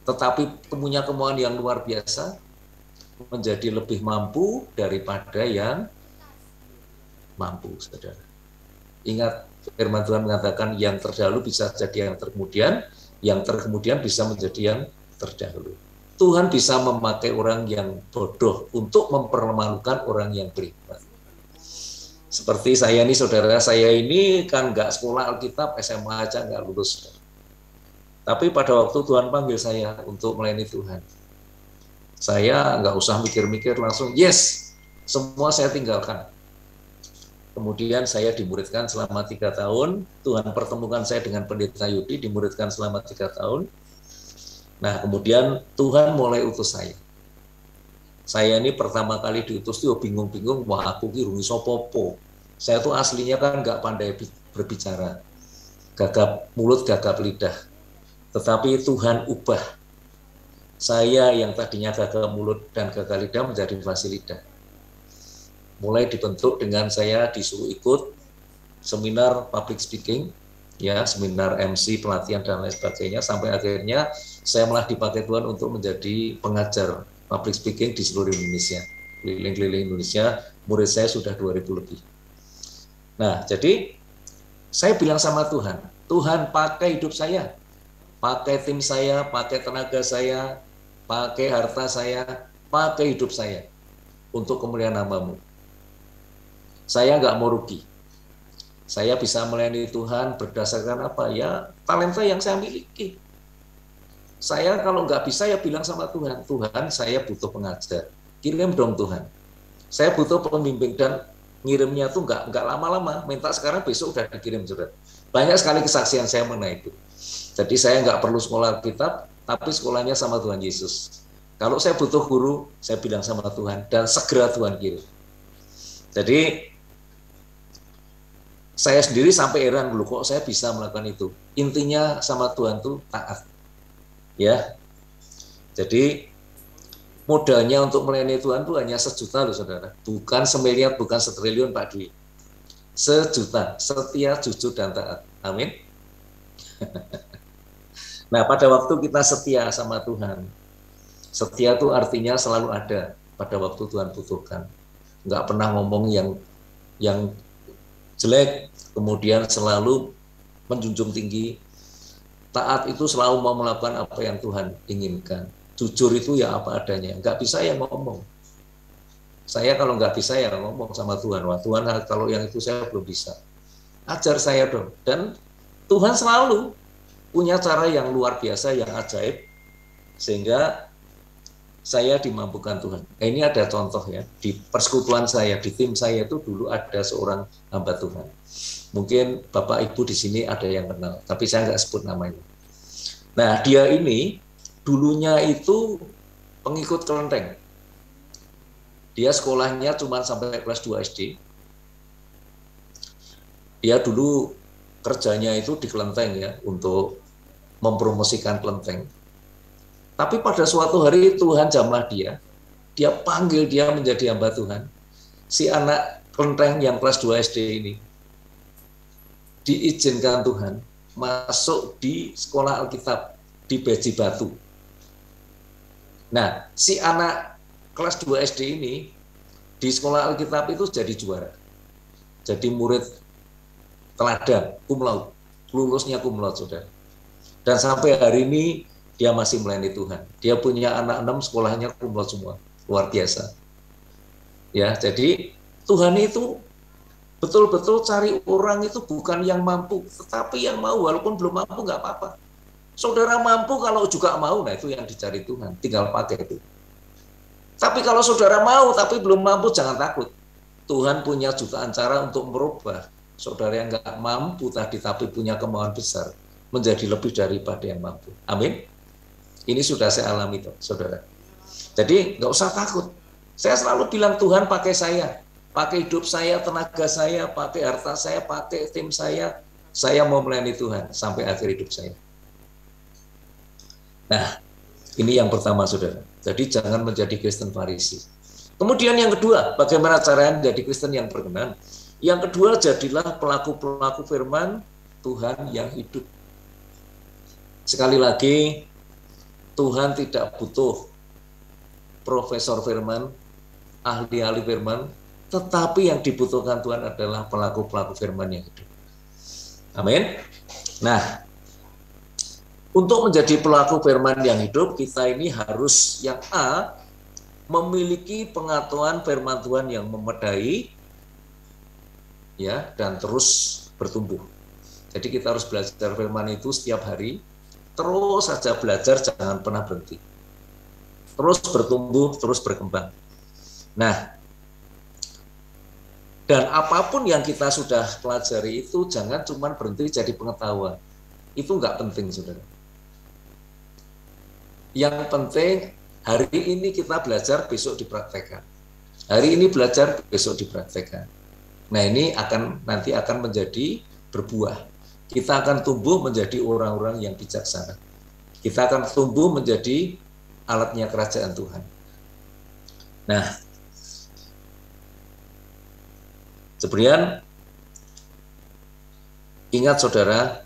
tetapi punya kemauan yang luar biasa, menjadi lebih mampu daripada yang mampu, saudara. Ingat, firman Tuhan mengatakan yang terdahulu bisa jadi yang terkemudian bisa menjadi yang terdahulu. Tuhan bisa memakai orang yang bodoh untuk mempermalukan orang yang beriman. Seperti saya ini, saudara, saya ini kan nggak sekolah Alkitab, SMA aja nggak lulus. Tapi pada waktu Tuhan panggil saya untuk melayani Tuhan, saya nggak usah mikir-mikir, langsung yes, semua saya tinggalkan. Kemudian saya dimuridkan selama 3 tahun, Tuhan pertemukan saya dengan pendeta Yudi, dimuridkan selama 3 tahun. Nah kemudian Tuhan mulai utus saya. Saya ini pertama kali diutus tuh bingung-bingung, wah aku ki rumi sopopo. Saya tuh aslinya kan nggak pandai berbicara, gagap mulut, gagap lidah. Tetapi Tuhan ubah saya yang tadinya gagap mulut dan gagap lidah menjadi fasih lidah. mulai dibentuk dengan saya disuruh ikut seminar public speaking, ya, seminar MC, pelatihan dan lain sebagainya, sampai akhirnya saya malah dipakai Tuhan untuk menjadi pengajar public speaking di seluruh Indonesia, keliling-keliling Indonesia. Murid saya sudah 2000 lebih. Nah, jadi saya bilang sama Tuhan, Tuhan pakai hidup saya, pakai tim saya, pakai tenaga saya, pakai harta saya, pakai hidup saya untuk kemuliaan nama-Mu. Saya nggak mau rugi. Saya bisa melayani Tuhan berdasarkan apa? Ya, talenta yang saya miliki. Saya kalau nggak bisa ya bilang sama Tuhan, Tuhan saya butuh pengajar, kirim dong Tuhan. Saya butuh pembimbing, dan ngirimnya tuh nggak lama-lama, minta sekarang besok udah dikirim, saudara. Banyak sekali kesaksian saya mengenai itu. Jadi saya nggak perlu sekolah kitab, tapi sekolahnya sama Tuhan Yesus. Kalau saya butuh guru, saya bilang sama Tuhan, dan segera Tuhan kirim. Jadi saya sendiri sampai heran dulu, kok saya bisa melakukan itu. Intinya sama Tuhan tuh taat. Ya. Jadi modalnya untuk melayani Tuhan tuh hanya 1 juta loh, saudara. Bukan semiliar, bukan 1 triliun Pak Dwi. 1 juta, setia, jujur, dan taat. Amin. Nah, pada waktu kita setia sama Tuhan, setia itu artinya selalu ada pada waktu Tuhan butuhkan. Nggak pernah ngomong yang jelek, kemudian selalu menjunjung tinggi. Taat itu selalu mau melakukan apa yang Tuhan inginkan. Jujur itu ya apa adanya. Nggak bisa ya ngomong. Saya kalau nggak bisa ya ngomong sama Tuhan. Wah Tuhan, kalau yang itu saya belum bisa. Ajar saya dong. Dan Tuhan selalu punya cara yang luar biasa, yang ajaib, sehingga saya dimampukan Tuhan. Nah, ini ada contoh ya, di persekutuan saya, di tim saya itu dulu ada seorang hamba Tuhan. Mungkin Bapak Ibu di sini ada yang kenal, tapi saya nggak sebut namanya. Nah, dia ini dulunya itu pengikut kelenteng. Dia sekolahnya cuma sampai kelas 2 SD. Dia dulu kerjanya itu di kelenteng ya, untuk mempromosikan kelenteng. Tapi pada suatu hari Tuhan jamah dia panggil dia menjadi hamba Tuhan. Si anak kelenteng yang kelas 2 SD ini diizinkan Tuhan masuk di sekolah Alkitab di Beji Batu. Nah, si anak kelas 2 SD ini di sekolah Alkitab itu jadi juara. Jadi murid teladan, cum laude, lulusnya cum laude, saudara. Dan sampai hari ini dia masih melayani Tuhan. Dia punya anak 6, sekolahnya cum laude semua. Luar biasa. Ya, jadi Tuhan itu betul-betul cari orang itu bukan yang mampu, tetapi yang mau. Walaupun belum mampu nggak apa-apa. Saudara mampu kalau juga mau, nah itu yang dicari Tuhan. Tinggal pakai itu. Tapi kalau saudara mau tapi belum mampu, jangan takut. Tuhan punya jutaan cara untuk merubah saudara yang nggak mampu tadi tapi punya kemauan besar menjadi lebih daripada yang mampu. Amin. Ini sudah saya alami, saudara. Jadi nggak usah takut. Saya selalu bilang Tuhan pakai saya, pakai hidup saya, tenaga saya, pakai harta saya, pakai tim saya. Saya mau melayani Tuhan sampai akhir hidup saya. Nah, ini yang pertama, saudara. Jadi jangan menjadi Kristen Farisi. Kemudian yang kedua, bagaimana caranya menjadi Kristen yang berkenan? Yang kedua, jadilah pelaku-pelaku firman Tuhan yang hidup. Sekali lagi, Tuhan tidak butuh profesor firman, ahli-ahli firman, tetapi yang dibutuhkan Tuhan adalah pelaku-pelaku firman yang hidup. Amin. Nah, untuk menjadi pelaku firman yang hidup, kita ini harus yang A, memiliki pengetahuan firman Tuhan yang memadai, ya, dan terus bertumbuh. Jadi kita harus belajar firman itu setiap hari, terus saja belajar, jangan pernah berhenti. Terus bertumbuh, terus berkembang. Nah, dan apapun yang kita sudah pelajari itu jangan cuma berhenti jadi pengetahuan. Itu nggak penting, saudara. Yang penting hari ini kita belajar, besok dipraktekkan. Hari ini belajar, besok dipraktekkan. Nah, ini nanti akan menjadi berbuah. Kita akan tumbuh menjadi orang-orang yang bijaksana. Kita akan tumbuh menjadi alatnya kerajaan Tuhan. Nah, Sebenarnya ingat saudara,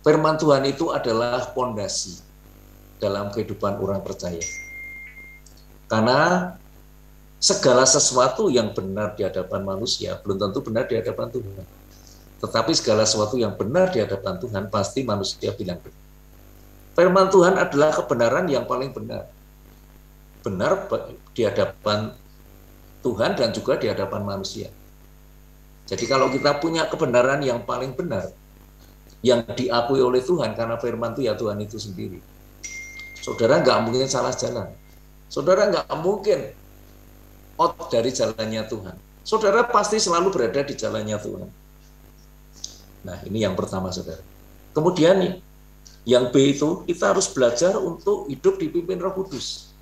firman Tuhan itu adalah pondasi dalam kehidupan orang percaya. Karena segala sesuatu yang benar di hadapan manusia belum tentu benar di hadapan Tuhan. Tetapi segala sesuatu yang benar di hadapan Tuhan pasti manusia bilang benar. Firman Tuhan adalah kebenaran yang paling benar. Benar di hadapan Tuhan dan juga di hadapan manusia. Jadi kalau kita punya kebenaran yang paling benar, yang diakui oleh Tuhan karena firman itu ya Tuhan itu sendiri, saudara nggak mungkin salah jalan. Saudara nggak mungkin out dari jalannya Tuhan. Saudara pasti selalu berada di jalannya Tuhan. Nah, ini yang pertama, saudara. Kemudian yang B itu, kita harus belajar untuk hidup dipimpin Roh Kudus.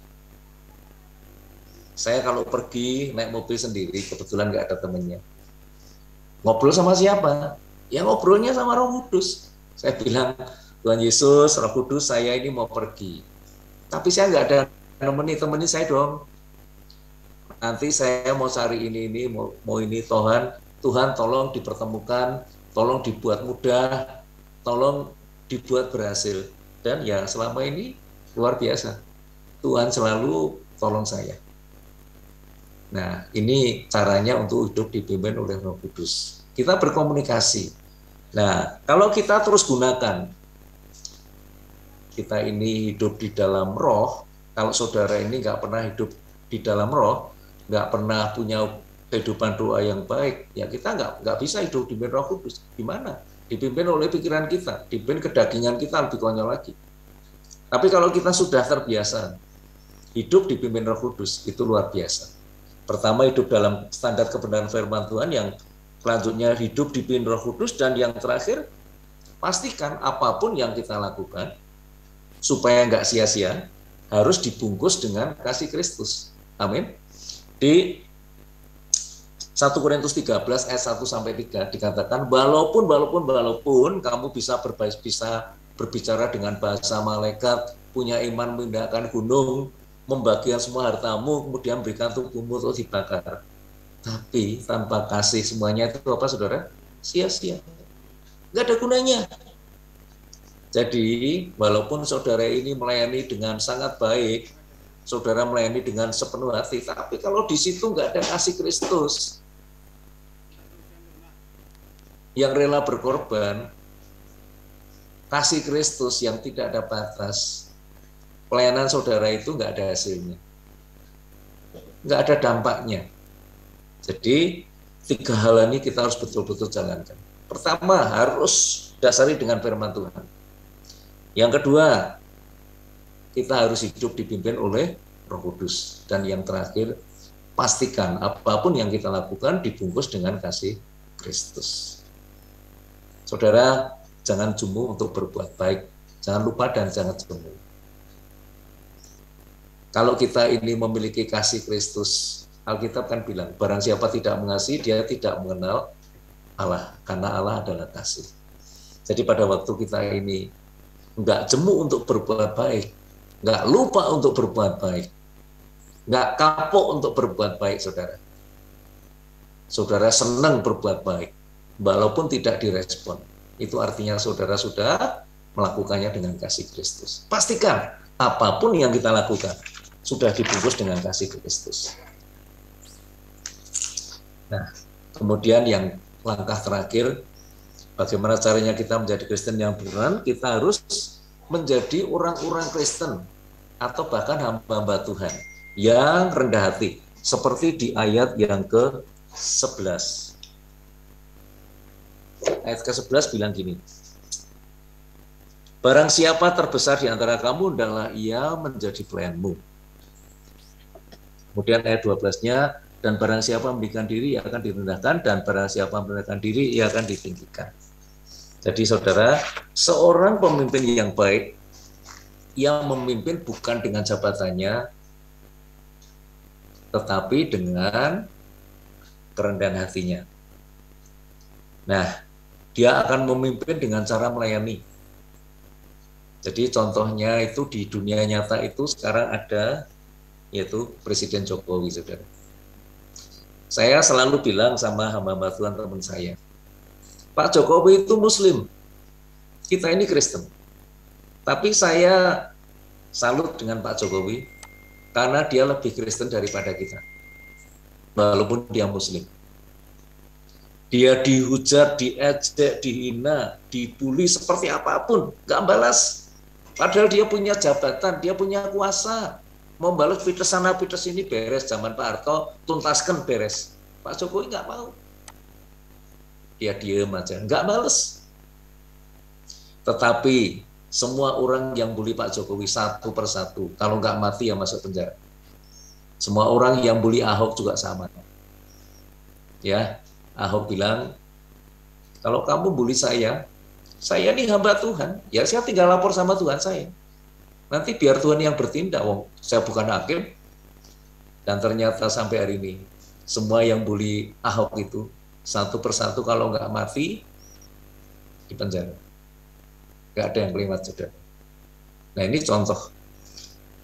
Saya kalau pergi naik mobil sendiri, kebetulan nggak ada temennya. Ngobrol sama siapa? Ya ngobrolnya sama Roh Kudus. Saya bilang, Tuhan Yesus, Roh Kudus, saya ini mau pergi. Tapi saya nggak ada temani saya dong. Nanti saya mau cari ini, mau ini, Tuhan tolong dipertemukan, tolong dibuat mudah, tolong dibuat berhasil. Dan ya selama ini luar biasa. Tuhan selalu tolong saya. Nah, ini caranya untuk hidup dipimpin oleh Roh Kudus. Kita berkomunikasi. Nah, kalau kita terus gunakan, kita ini hidup di dalam roh, kalau saudara ini nggak pernah hidup di dalam roh, nggak pernah punya kehidupan doa yang baik, ya kita nggak bisa hidup dipimpin Roh Kudus. Gimana? Dipimpin oleh pikiran kita, dipimpin kedagingan kita lebih konyol lagi. Tapi kalau kita sudah terbiasa hidup dipimpin Roh Kudus, itu luar biasa. Pertama, hidup dalam standar kebenaran firman Tuhan, yang selanjutnya hidup dipimpin Roh Kudus, dan yang terakhir, pastikan apapun yang kita lakukan supaya nggak sia-sia harus dibungkus dengan kasih Kristus. Amin. Di 1 Korintus 13 ayat 1-3 dikatakan, walaupun kamu bisa berbicara dengan bahasa malaikat, punya iman memindahkan gunung, membagikan semua hartamu, kemudian berikan tubuhmu untuk dibakar, tapi tanpa kasih semuanya itu apa, saudara? Sia-sia, nggak ada gunanya. Jadi walaupun saudara ini melayani dengan sangat baik, saudara melayani dengan sepenuh hati, tapi kalau di situ nggak ada kasih Kristus yang rela berkorban, kasih Kristus yang tidak ada batas, pelayanan saudara itu nggak ada hasilnya, nggak ada dampaknya. Jadi 3 hal ini kita harus betul-betul jalankan. Pertama, harus dasari dengan firman Tuhan. Yang kedua, kita harus hidup dipimpin oleh Roh Kudus. Dan yang terakhir, pastikan apapun yang kita lakukan dibungkus dengan kasih Kristus. Saudara, jangan jemu untuk berbuat baik. Jangan lupa dan jangan jemu. Kalau kita ini memiliki kasih Kristus, Alkitab kan bilang, barang siapa tidak mengasihi, dia tidak mengenal Allah, karena Allah adalah kasih. Jadi pada waktu kita ini nggak jemu untuk berbuat baik, nggak lupa untuk berbuat baik, nggak kapok untuk berbuat baik, saudara. Saudara senang berbuat baik, walaupun tidak direspon. Itu artinya saudara sudah melakukannya dengan kasih Kristus. Pastikan apapun yang kita lakukan sudah dibungkus dengan kasih Kristus. Nah, kemudian yang langkah terakhir, bagaimana caranya kita menjadi Kristen yang beneran? Kita harus menjadi orang-orang Kristen atau bahkan hamba-hamba Tuhan yang rendah hati, seperti di ayat yang ke-11. Ayat ke-11 bilang gini, barang siapa terbesar di antara kamu, hendaklah ia menjadi pelayanmu. Kemudian ayat 12-nya, dan barang siapa memberikan diri, ia akan direndahkan, dan barang siapa merendahkan diri, ia akan ditinggikan. Jadi saudara, seorang pemimpin yang baik, yang memimpin bukan dengan jabatannya, tetapi dengan kerendahan hatinya. Nah, dia akan memimpin dengan cara melayani. Jadi contohnya itu di dunia nyata itu sekarang ada, yaitu Presiden Jokowi, saudara. Saya selalu bilang sama hamba-hamba Tuhan teman saya, Pak Jokowi itu Muslim, kita ini Kristen. Tapi saya salut dengan Pak Jokowi karena dia lebih Kristen daripada kita, walaupun dia Muslim. Dia dihujat, diejek, dihina, dibully seperti apapun, nggak balas. Padahal dia punya jabatan, dia punya kuasa. Mau balas fites sana, fites ini beres. Zaman Pak Harto, tuntaskan beres. Pak Jokowi nggak mau. Dia diem aja, nggak balas. Tetapi semua orang yang bully Pak Jokowi satu persatu, kalau nggak mati ya masuk penjara. Semua orang yang bully Ahok juga sama. Ya, Ahok bilang, kalau kamu bully saya ini hamba Tuhan, ya saya tinggal lapor sama Tuhan saya. Nanti biar Tuhan yang bertindak, wong saya bukan hakim. Dan ternyata sampai hari ini, semua yang bully Ahok itu, satu persatu kalau nggak mati, di penjara. Nggak ada yang kelewat sudah. Nah ini contoh.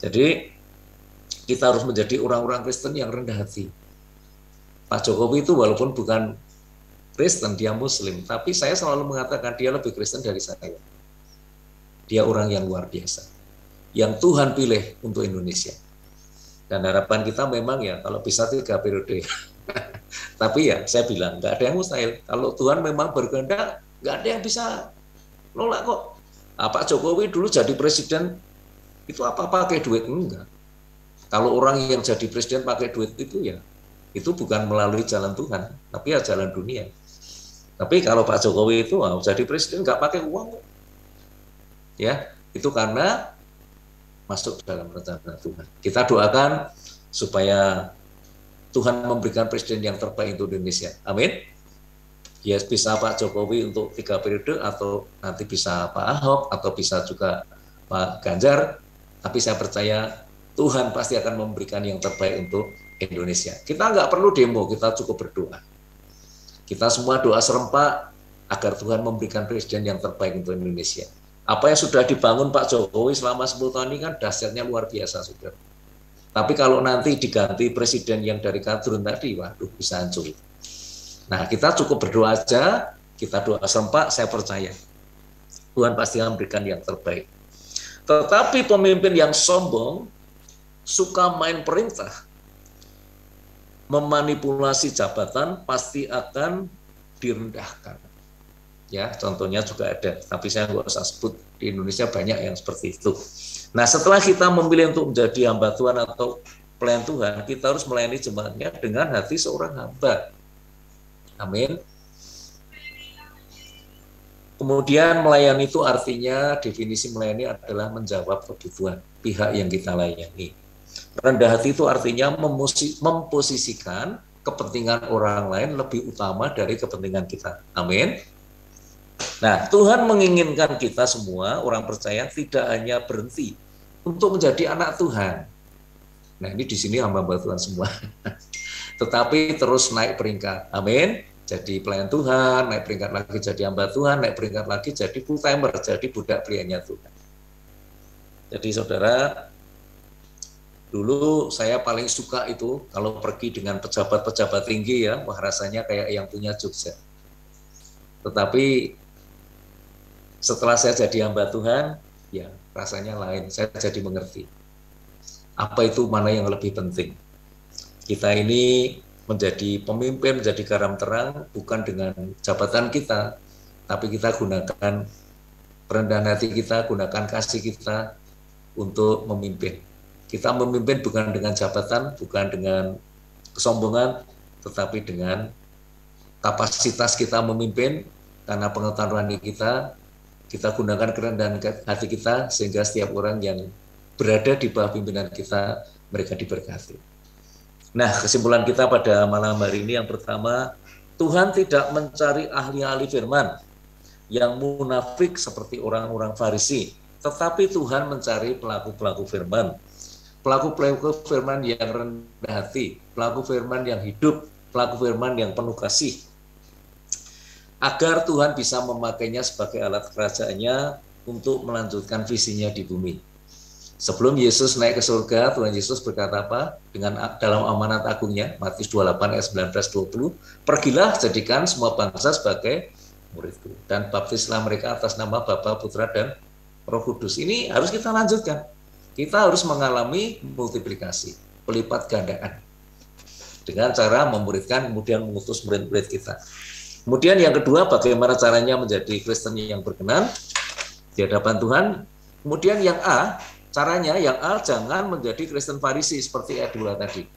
Jadi, kita harus menjadi orang-orang Kristen yang rendah hati. Pak Jokowi itu walaupun bukan Kristen, dia Muslim, tapi saya selalu mengatakan dia lebih Kristen dari saya. Dia orang yang luar biasa, yang Tuhan pilih untuk Indonesia. Dan harapan kita memang ya kalau bisa 3 periode. Tapi ya saya bilang nggak ada yang mustahil. Kalau Tuhan memang berkehendak, nggak ada yang bisa nolak kok. Pak Jokowi dulu jadi presiden itu apa pakai duit? Enggak. Kalau orang yang jadi presiden pakai duit itu ya itu bukan melalui jalan Tuhan, tapi ya jalan dunia. Tapi kalau Pak Jokowi itu jadi presiden nggak pakai uang, ya itu karena masuk dalam rencana Tuhan. Kita doakan supaya Tuhan memberikan presiden yang terbaik untuk Indonesia. Amin. Ya bisa Pak Jokowi untuk 3 periode atau nanti bisa Pak Ahok atau bisa juga Pak Ganjar. Tapi saya percaya Tuhan pasti akan memberikan yang terbaik untuk Indonesia. Kita nggak perlu demo, kita cukup berdoa. Kita semua doa serempak agar Tuhan memberikan presiden yang terbaik untuk Indonesia. Apa yang sudah dibangun Pak Jokowi selama 10 tahun ini kan dahsyatnya luar biasa sudah. Tapi kalau nanti diganti presiden yang dari kadrun tadi, waduh bisa hancur. Nah kita cukup berdoa aja, kita doa serempak, saya percaya Tuhan pasti akan memberikan yang terbaik. Tetapi pemimpin yang sombong, suka main perintah, memanipulasi jabatan pasti akan direndahkan. Ya, contohnya juga ada, tapi saya nggak usah sebut, di Indonesia banyak yang seperti itu. Nah, setelah kita memilih untuk menjadi hamba Tuhan atau pelayan Tuhan, kita harus melayani jemaatnya dengan hati seorang hamba. Amin. Kemudian melayani itu artinya, definisi melayani adalah menjawab kebutuhan pihak yang kita layani. Rendah hati itu artinya memposisikan kepentingan orang lain lebih utama dari kepentingan kita. Amin. Nah, Tuhan menginginkan kita semua, orang percaya, tidak hanya berhenti untuk menjadi anak Tuhan. Nah, ini di sini hamba-hamba Tuhan semua. Tetapi terus naik peringkat. Amin. Jadi pelayan Tuhan, naik peringkat lagi jadi hamba Tuhan, naik peringkat lagi jadi full timer, jadi budak pilihannya Tuhan. Jadi saudara, dulu saya paling suka itu kalau pergi dengan pejabat-pejabat tinggi ya, wah rasanya kayak yang punya Jogja. Tetapi setelah saya jadi hamba Tuhan, ya rasanya lain, saya jadi mengerti. Apa itu mana yang lebih penting? Kita ini menjadi pemimpin, menjadi garam terang, bukan dengan jabatan kita, tapi kita gunakan kerendahan hati kita, gunakan kasih kita untuk memimpin. Kita memimpin bukan dengan jabatan, bukan dengan kesombongan, tetapi dengan kapasitas kita memimpin, karena pengetahuan kita gunakan kerendahan hati kita, sehingga setiap orang yang berada di bawah pimpinan kita, mereka diberkati. Nah, kesimpulan kita pada malam hari ini yang pertama, Tuhan tidak mencari ahli-ahli firman yang munafik seperti orang-orang Farisi, tetapi Tuhan mencari pelaku-pelaku firman. Pelaku-pelaku firman yang rendah hati, pelaku firman yang hidup, pelaku firman yang penuh kasih. Agar Tuhan bisa memakainya sebagai alat kerajaannya untuk melanjutkan visinya di bumi. Sebelum Yesus naik ke surga, Tuhan Yesus berkata apa? Dalam amanat agungnya, Matius 28 ayat 19-20, pergilah jadikan semua bangsa sebagai muridku, dan baptislah mereka atas nama Bapa, Putra, dan Roh Kudus. Ini harus kita lanjutkan. Kita harus mengalami multiplikasi, pelipat gandaan, dengan cara memuridkan, kemudian mengutus murid-murid kita. Kemudian yang kedua, bagaimana caranya menjadi Kristen yang berkenan di hadapan Tuhan. Kemudian yang A, caranya yang A, jangan menjadi Kristen Farisi seperti ayat 2 tadi.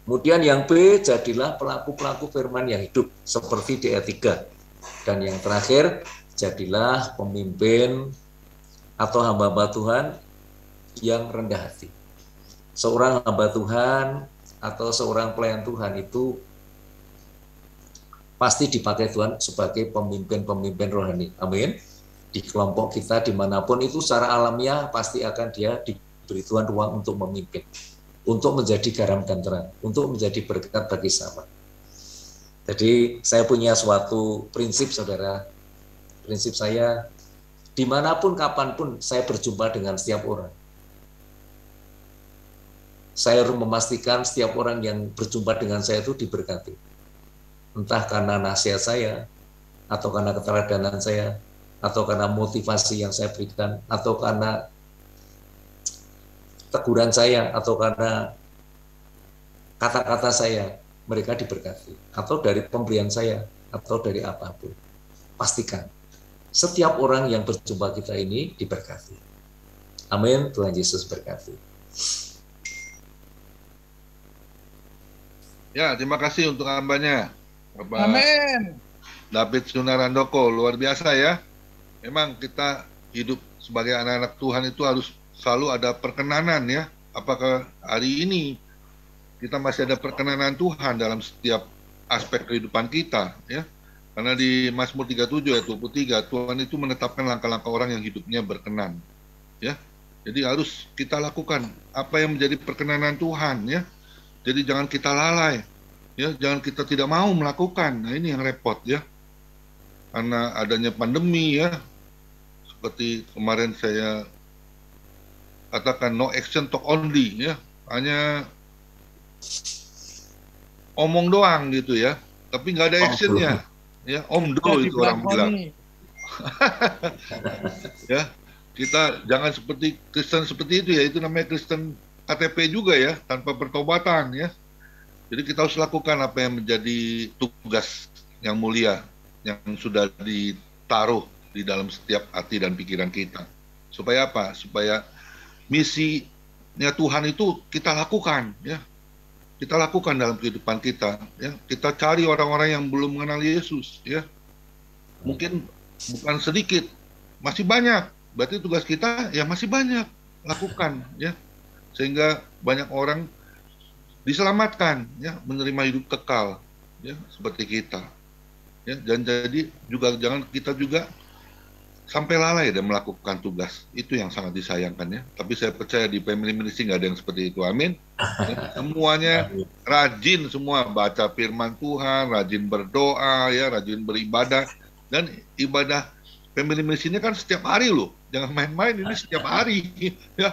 Kemudian yang B, jadilah pelaku-pelaku firman yang hidup seperti di ayat 3. Dan yang terakhir, jadilah pemimpin atau hamba-hamba Tuhan yang rendah hati. Seorang hamba Tuhan atau seorang pelayan Tuhan itu pasti dipakai Tuhan sebagai pemimpin-pemimpin rohani. Amin. Di kelompok kita dimanapun itu secara alamiah pasti akan dia diberi Tuhan ruang untuk memimpin, untuk menjadi garam dan terang, untuk menjadi berkat bagi sama. Jadi saya punya suatu prinsip, saudara. Prinsip saya, dimanapun kapanpun saya berjumpa dengan setiap orang, saya harus memastikan setiap orang yang berjumpa dengan saya itu diberkati. Entah karena nasihat saya, atau karena keteladanan saya, atau karena motivasi yang saya berikan, atau karena teguran saya, atau karena kata-kata saya, mereka diberkati. Atau dari pemberian saya, atau dari apapun. Pastikan, setiap orang yang berjumpa kita ini diberkati. Amin, Tuhan Yesus berkati. Ya, terima kasih untuk hambanya, Bapak Amin. David Sunarandoko, luar biasa ya. Memang kita hidup sebagai anak-anak Tuhan itu harus selalu ada perkenanan ya. Apakah hari ini kita masih ada perkenanan Tuhan dalam setiap aspek kehidupan kita ya. Karena di Mazmur 37 ayat 23, Tuhan itu menetapkan langkah-langkah orang yang hidupnya berkenan ya. Jadi harus kita lakukan apa yang menjadi perkenanan Tuhan ya. Jadi jangan kita lalai ya, jangan kita tidak mau melakukan. Nah, ini yang repot ya. Karena adanya pandemi ya. Seperti kemarin saya katakan, no action talk only ya, hanya omong doang gitu ya, tapi nggak ada actionnya ya, omdo itu orang bilang. Ya, kita jangan seperti Kristen seperti itu ya, itu namanya Kristen KTP juga ya, tanpa pertobatan ya. Jadi kita harus lakukan apa yang menjadi tugas yang mulia yang sudah ditaruh di dalam setiap hati dan pikiran kita. Supaya apa? Supaya misinya Tuhan itu kita lakukan ya. Kita lakukan dalam kehidupan kita ya. Kita cari orang-orang yang belum mengenal Yesus ya. Mungkin bukan sedikit, masih banyak. Berarti tugas kita ya masih banyak, lakukan ya. Sehingga banyak orang diselamatkan ya, menerima hidup kekal ya, seperti kita. Ya, dan jadi juga jangan kita juga sampai lalai dan melakukan tugas. Itu yang sangat disayangkan ya. Tapi saya percaya di family ministry nggak ada yang seperti itu. Amin. Ya, semuanya rajin semua baca firman Tuhan, rajin berdoa ya, rajin beribadah. Dan ibadah family ministry ini kan setiap hari loh. Jangan main-main, ini setiap hari ya.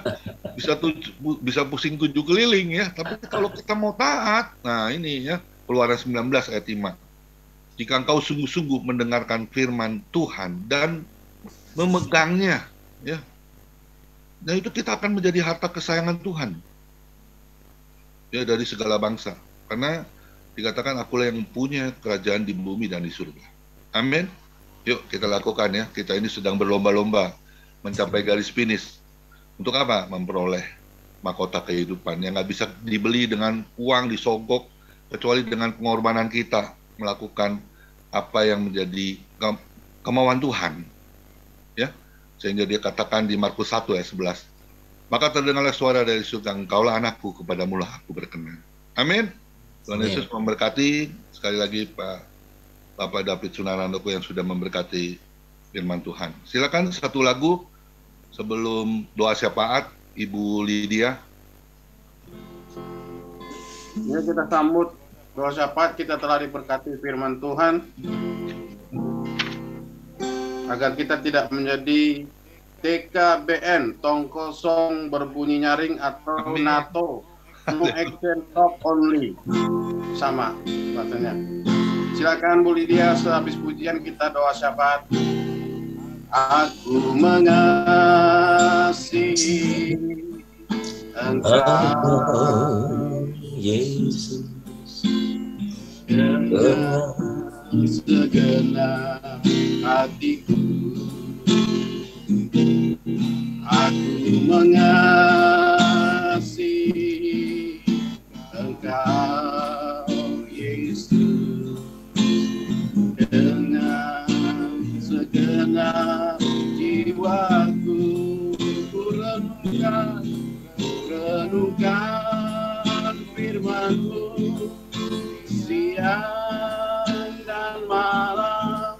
Bisa pusing 7 keliling ya. Tapi kalau kita mau taat, nah ini ya, Keluaran 19 ayat 5. Jika engkau sungguh-sungguh mendengarkan firman Tuhan dan memegangnya ya, nah itu kita akan menjadi harta kesayangan Tuhan ya dari segala bangsa, karena dikatakan akulah yang punya kerajaan di bumi dan di surga. Amin. Yuk kita lakukan ya. Kita ini sedang berlomba-lomba mencapai garis finish. Untuk apa? Memperoleh mahkota kehidupan yang nggak bisa dibeli dengan uang disogok, kecuali dengan pengorbanan kita melakukan apa yang menjadi kemauan Tuhan ya, sehingga dia katakan di Markus 1 ayat 11, maka terdengarlah suara dari surga, engkaulah anakku, kepadamulah aku berkenan. Amin. Tuhan Yesus memberkati. Sekali lagi Bapak David Sunarandoko yang sudah memberkati firman Tuhan. Silakan satu lagu sebelum doa syafaat, Ibu Lydia. Ya, kita sambut doa syafaat. Kita telah diberkati firman Tuhan agar kita tidak menjadi TKBN, tong kosong berbunyi nyaring atau Amin. NATO, no action talk only, sama katanya. Silakan Bu Lydia, sehabis pujian kita doa syafaat. Aku mengasihi Engkau, Yesus, dengan segenap hatiku. Aku mengasihi Engkau, Yesus, dengan segenap jiwaku. Ku renungkan firman-Mu siang dan malam.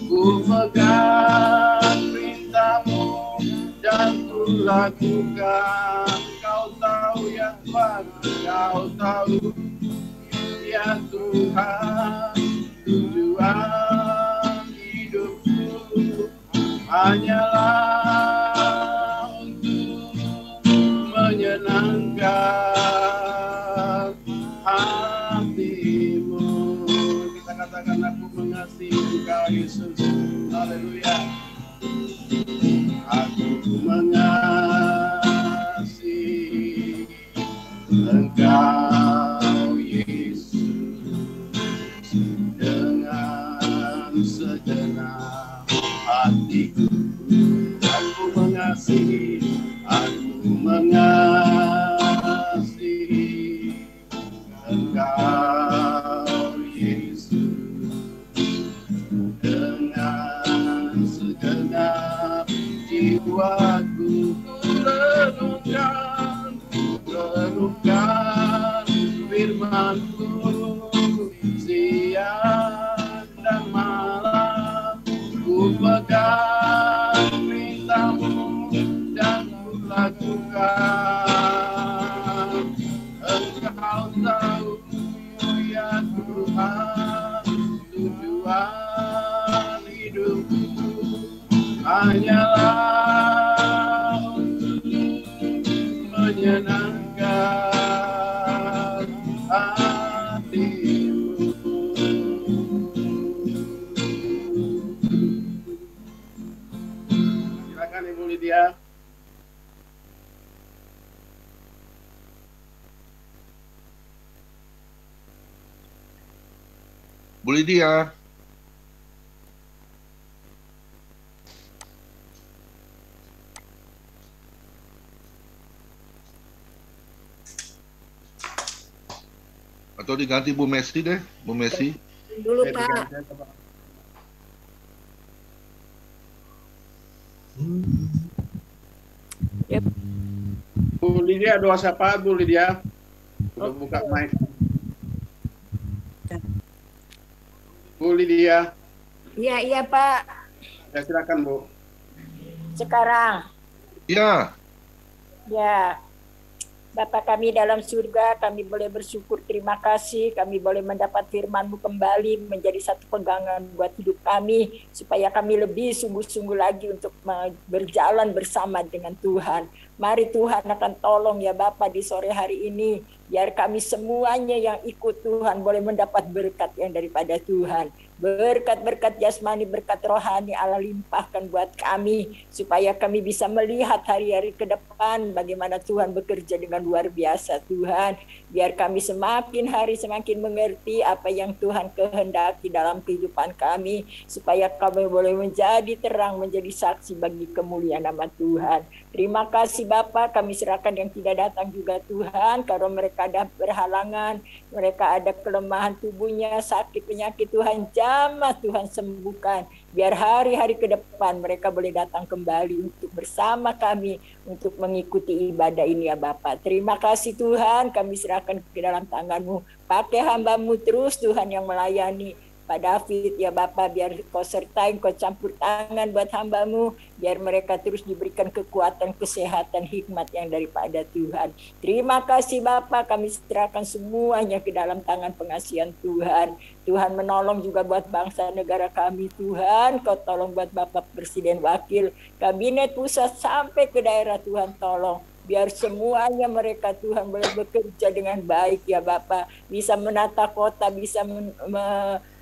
Ku pegang perintah-Mu dan ku lakukan. Kau tahu ya Tuhan, Kau tahu ya Tuhan, tujuan hidupku hanyalah untuk menyenangkan hati-Mu. Kita katakan, aku mengasihi Engkau, Yesus. Haleluya. Aku mengasihi Engkau, Yesus, dengan segenap hatiku. Aku mengasihi Engkau, Yesus, dengan segenap jiwaku. Renungkan firman-Mu siang dan malam. Ku pegang perintah-Mu dan ku lakukan. Engkau tahu ya Tuhan, tujuan hidupku hanyalah untuk menyenangkan hati-Mu. Silakan Ibu Lydia. Bu Lydia. Atau diganti Bu Messi deh, Bu Messi. Dulu Pak. Yep. Bu Lydia, doa syafaat Bu Lydia. Udah buka mic. Bu Lydia. Iya Pak. Ya silakan Bu. Sekarang Ya, ya Bapa kami dalam surga, kami boleh bersyukur, terima kasih, kami boleh mendapat firman-Mu kembali menjadi satu pegangan buat hidup kami, supaya kami lebih sungguh-sungguh lagi untuk berjalan bersama dengan Tuhan. Mari Tuhan akan tolong ya Bapa di sore hari ini, biar kami semuanya yang ikut Tuhan boleh mendapat berkat yang daripada Tuhan. Berkat-berkat jasmani, berkat rohani Allah limpahkan buat kami, supaya kami bisa melihat hari-hari ke depan bagaimana Tuhan bekerja dengan luar biasa Tuhan. Biar kami semakin hari semakin mengerti apa yang Tuhan kehendaki dalam kehidupan kami, supaya kami boleh menjadi terang, menjadi saksi bagi kemuliaan nama Tuhan. Terima kasih Bapa, kami serahkan yang tidak datang juga Tuhan, kalau mereka ada berhalangan, mereka ada kelemahan tubuhnya, sakit, penyakit Tuhan jamah Tuhan sembuhkan. Biar hari-hari ke depan mereka boleh datang kembali untuk bersama kami untuk mengikuti ibadah ini ya Bapak. Terima kasih Tuhan, kami serahkan ke dalam tangan-Mu. Pakai hamba-Mu terus Tuhan yang melayani. Pak David ya Bapak, biar kau sertai, kau campur tangan buat hamba-Mu, biar mereka terus diberikan kekuatan, kesehatan, hikmat yang daripada Tuhan. Terima kasih Bapak, kami serahkan semuanya ke dalam tangan pengasihan Tuhan. Tuhan menolong juga buat bangsa negara kami Tuhan, kau tolong buat Bapak Presiden, Wakil, Kabinet pusat sampai ke daerah Tuhan tolong. Biar semuanya mereka Tuhan boleh bekerja dengan baik ya Bapak, bisa menata kota, bisa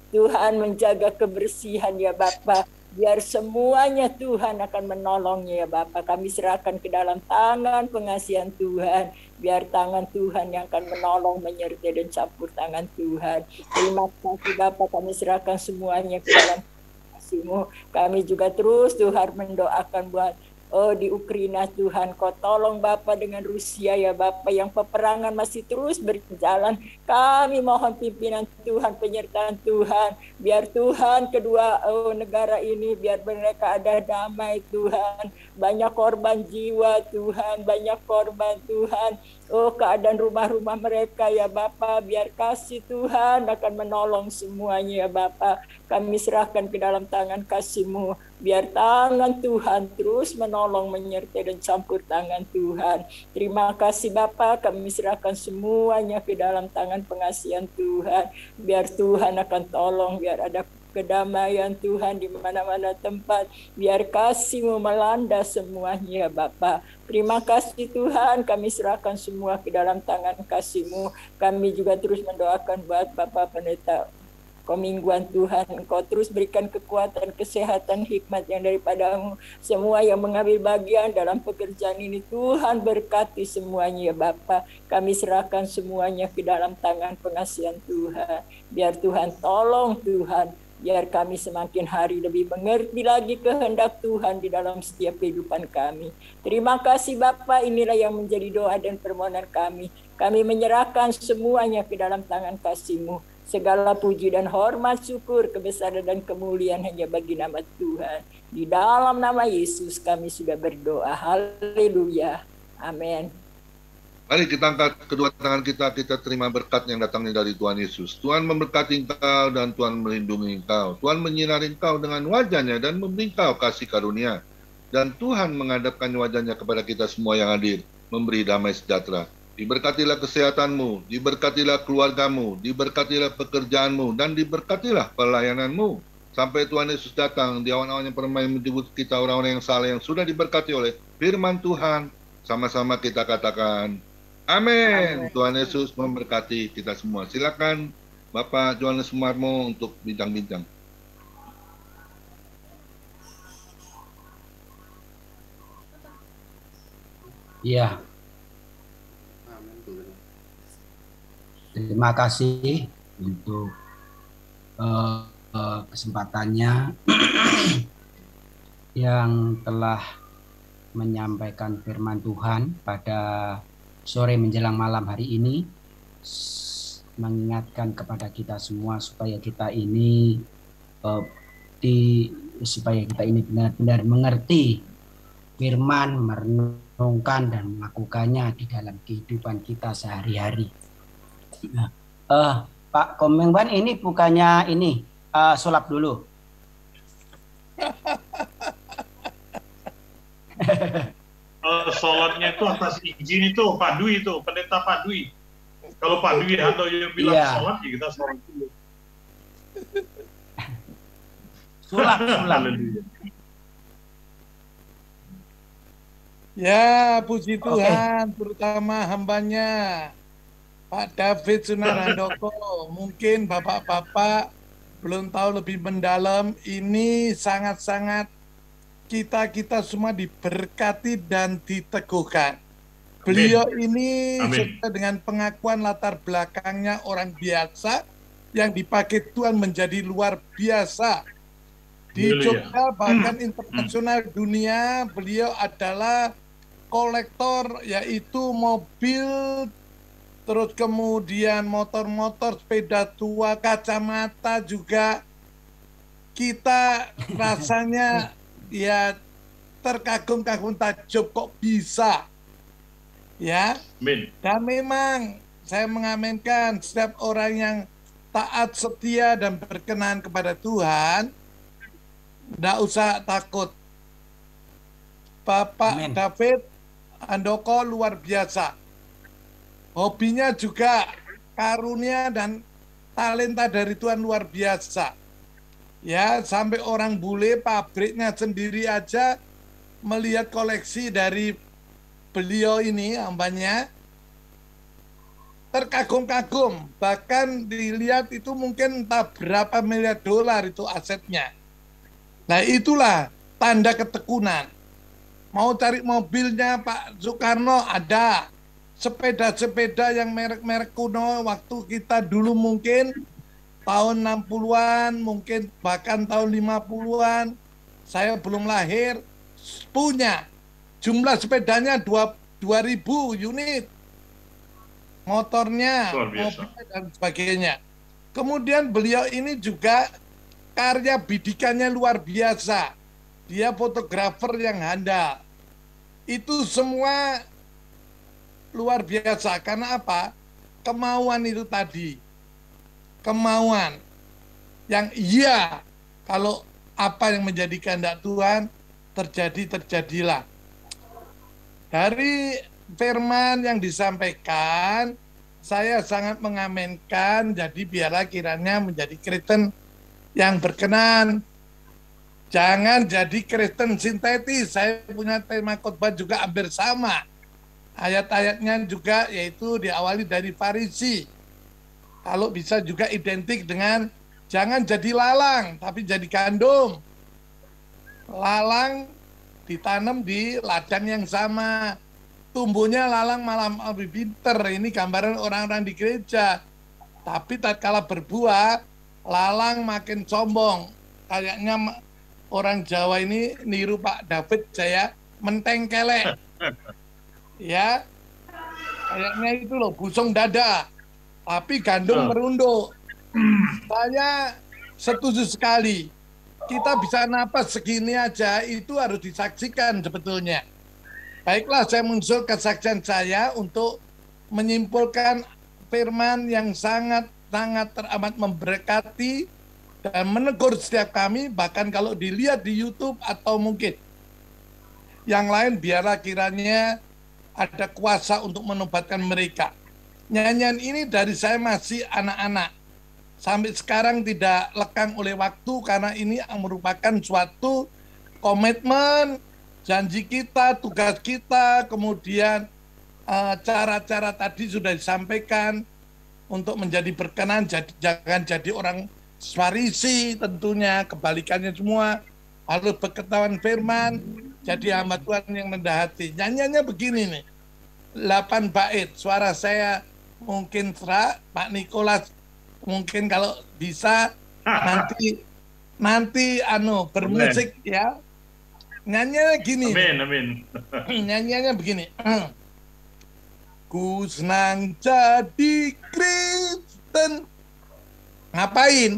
Tuhan menjaga kebersihan ya Bapak. Biar semuanya Tuhan akan menolongnya ya Bapak. Kami serahkan ke dalam tangan pengasihan Tuhan. Biar tangan Tuhan yang akan menolong, menyertai dan campur tangan Tuhan. Terima kasih Bapak, kami serahkan semuanya ke dalam kasih-Mu. Kami juga terus Tuhan mendoakan buat di Ukraina Tuhan, kau tolong Bapak dengan Rusia ya Bapak, yang peperangan masih terus berjalan. Kami mohon pimpinan Tuhan, penyertaan Tuhan, biar Tuhan kedua negara ini, biar mereka ada damai Tuhan. Banyak korban jiwa Tuhan, banyak korban Tuhan. Keadaan rumah-rumah mereka ya Bapak, biar kasih Tuhan akan menolong semuanya ya Bapak. Kami serahkan ke dalam tangan kasih-Mu, biar tangan Tuhan terus menolong, menyertai dan campur tangan Tuhan. Terima kasih Bapak, kami serahkan semuanya ke dalam tangan pengasihan Tuhan. Biar Tuhan akan tolong, biar ada kedamaian Tuhan di mana-mana tempat. Biar kasih-Mu melanda semuanya ya Bapak. Terima kasih Tuhan, kami serahkan semua ke dalam tangan kasih-Mu. Kami juga terus mendoakan buat Bapak Pendeta Komingguan Tuhan, Engkau terus berikan kekuatan, kesehatan, hikmat yang daripada-Mu. Semua yang mengambil bagian dalam pekerjaan ini, Tuhan berkati semuanya ya Bapa. Kami serahkan semuanya ke dalam tangan pengasihan Tuhan. Biar Tuhan tolong Tuhan, biar kami semakin hari lebih mengerti lagi kehendak Tuhan di dalam setiap kehidupan kami. Terima kasih Bapa, inilah yang menjadi doa dan permohonan kami. Kami menyerahkan semuanya ke dalam tangan kasih-Mu. Segala puji dan hormat, syukur, kebesaran dan kemuliaan hanya bagi nama Tuhan. Di dalam nama Yesus kami sudah berdoa. Haleluya. Amin. Mari kita angkat kedua tangan kita terima berkat yang datangnya dari Tuhan Yesus. Tuhan memberkati engkau dan Tuhan melindungi engkau. Tuhan menyinari engkau dengan wajahnya dan memberi engkau kasih karunia. Dan Tuhan menghadapkan wajahnya kepada kita semua yang hadir, memberi damai sejahtera. Diberkatilah kesehatanmu, diberkatilah keluargamu, diberkatilah pekerjaanmu, dan diberkatilah pelayananmu. Sampai Tuhan Yesus datang di awan-awan yang permai menjemput kita orang-orang yang saleh yang sudah diberkati oleh firman Tuhan. Sama-sama kita katakan, amin. Tuhan Yesus memberkati kita semua. Silakan Bapak Johannes Sumarmo untuk bincang-bincang. Iya. Terima kasih untuk kesempatannya yang telah menyampaikan firman Tuhan pada sore menjelang malam hari ini, mengingatkan kepada kita semua supaya kita ini benar-benar mengerti firman, merenungkan dan melakukannya di dalam kehidupan kita sehari-hari. Pak Komengban, ini bukannya ini sulap dulu. Sholatnya itu atas izin itu Pak Dwi, itu pendeta Pak Dwi. Kalau Pak Dwi atau yang bilang sholat, ya kita sholat dulu. Sulap. Ya, puji Tuhan, terutama hambanya Pak David Sunarandoko. Mungkin bapak-bapak belum tahu lebih mendalam, ini sangat-sangat kita semua diberkati dan diteguhkan. Beliau ini sesuai dengan pengakuan latar belakangnya orang biasa yang dipakai Tuhan menjadi luar biasa. Di Jogja bahkan internasional dunia, beliau adalah kolektor, yaitu mobil, terus kemudian motor-motor, sepeda tua, kacamata juga. Kita rasanya ya terkagum-kagum, takjub kok bisa. Ya. Dan memang saya mengaminkan setiap orang yang taat, setia, dan berkenan kepada Tuhan, tidak usah takut. Bapak Amin. David Handoko luar biasa. Hobinya juga karunia dan talenta dari Tuhan luar biasa. Ya, sampai orang bule pabriknya sendiri aja melihat koleksi dari beliau ini, hambanya, terkagum-kagum. Bahkan dilihat itu mungkin entah berapa miliar dolar itu asetnya. Nah, itulah tanda ketekunan. Mau cari mobilnya Pak Soekarno ada. Sepeda-sepeda yang merek-merek kuno waktu kita dulu mungkin tahun 60-an, mungkin bahkan tahun 50-an, saya belum lahir, punya. Jumlah sepedanya 2.000 unit. Motornya, mobilnya, dan sebagainya. Kemudian beliau ini juga karya bidikannya luar biasa. Dia fotografer yang handal. Itu semua luar biasa. Karena apa? Kemauan itu tadi. Kemauan. Yang iya, kalau apa yang menjadi kehendak Tuhan, terjadilah. Dari firman yang disampaikan, saya sangat mengamenkan, jadi biarlah kiranya menjadi Kristen yang berkenan. Jangan jadi Kristen sintetis. Saya punya tema khotbah juga hampir sama. Ayat-ayatnya juga yaitu diawali dari Farisi. Kalau bisa juga identik dengan jangan jadi lalang, tapi jadi gandum. Lalang ditanam di ladang yang sama. Tumbuhnya lalang malah lebih pinter. Ini gambaran orang-orang di gereja. Tapi tatkala berbuah, lalang makin sombong. Kayaknya orang Jawa ini niru Pak David saya mentengkelek. Ya, kayaknya itu loh, busung dada. Tapi gandum merunduk. Saya setuju sekali. Kita bisa napas segini aja, itu harus disaksikan sebetulnya. Baiklah, saya muncul kesaksian saya untuk menyimpulkan firman yang sangat teramat memberkati dan menegur setiap kami, bahkan kalau dilihat di YouTube atau mungkin yang lain, biarlah kiranya ada kuasa untuk menobatkan mereka. Nyanyian ini dari saya masih anak-anak. Sampai sekarang tidak lekang oleh waktu karena ini merupakan suatu komitmen, janji kita, tugas kita, kemudian cara-cara tadi sudah disampaikan untuk menjadi berkenan, jangan jadi orang Farisi tentunya, kebalikannya semua, harus berketahuan firman, jadi hamba Tuhan yang rendah hati. Nyanyiannya begini nih, 8 bait, suara saya mungkin serak, Pak Nikolas mungkin kalau bisa nanti bermusik ya. Nyanyiannya gini. Amin. Nyanyiannya begini. Ku senang jadi Kristen. Ngapain?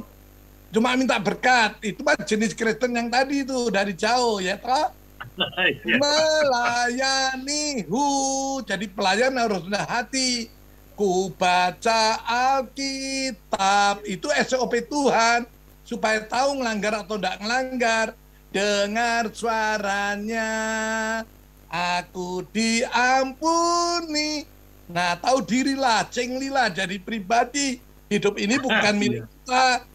Cuma minta berkat. Itu mah jenis Kristen yang tadi itu dari jauh ya, toh? Melayani jadi pelayan harus rendah hati. Ku baca Alkitab, itu SOP Tuhan supaya tahu ngelanggar atau tidak ngelanggar. Dengar suaranya, aku diampuni. Nah, tahu dirilah, cenglilah jadi pribadi. Hidup ini bukan milik kita.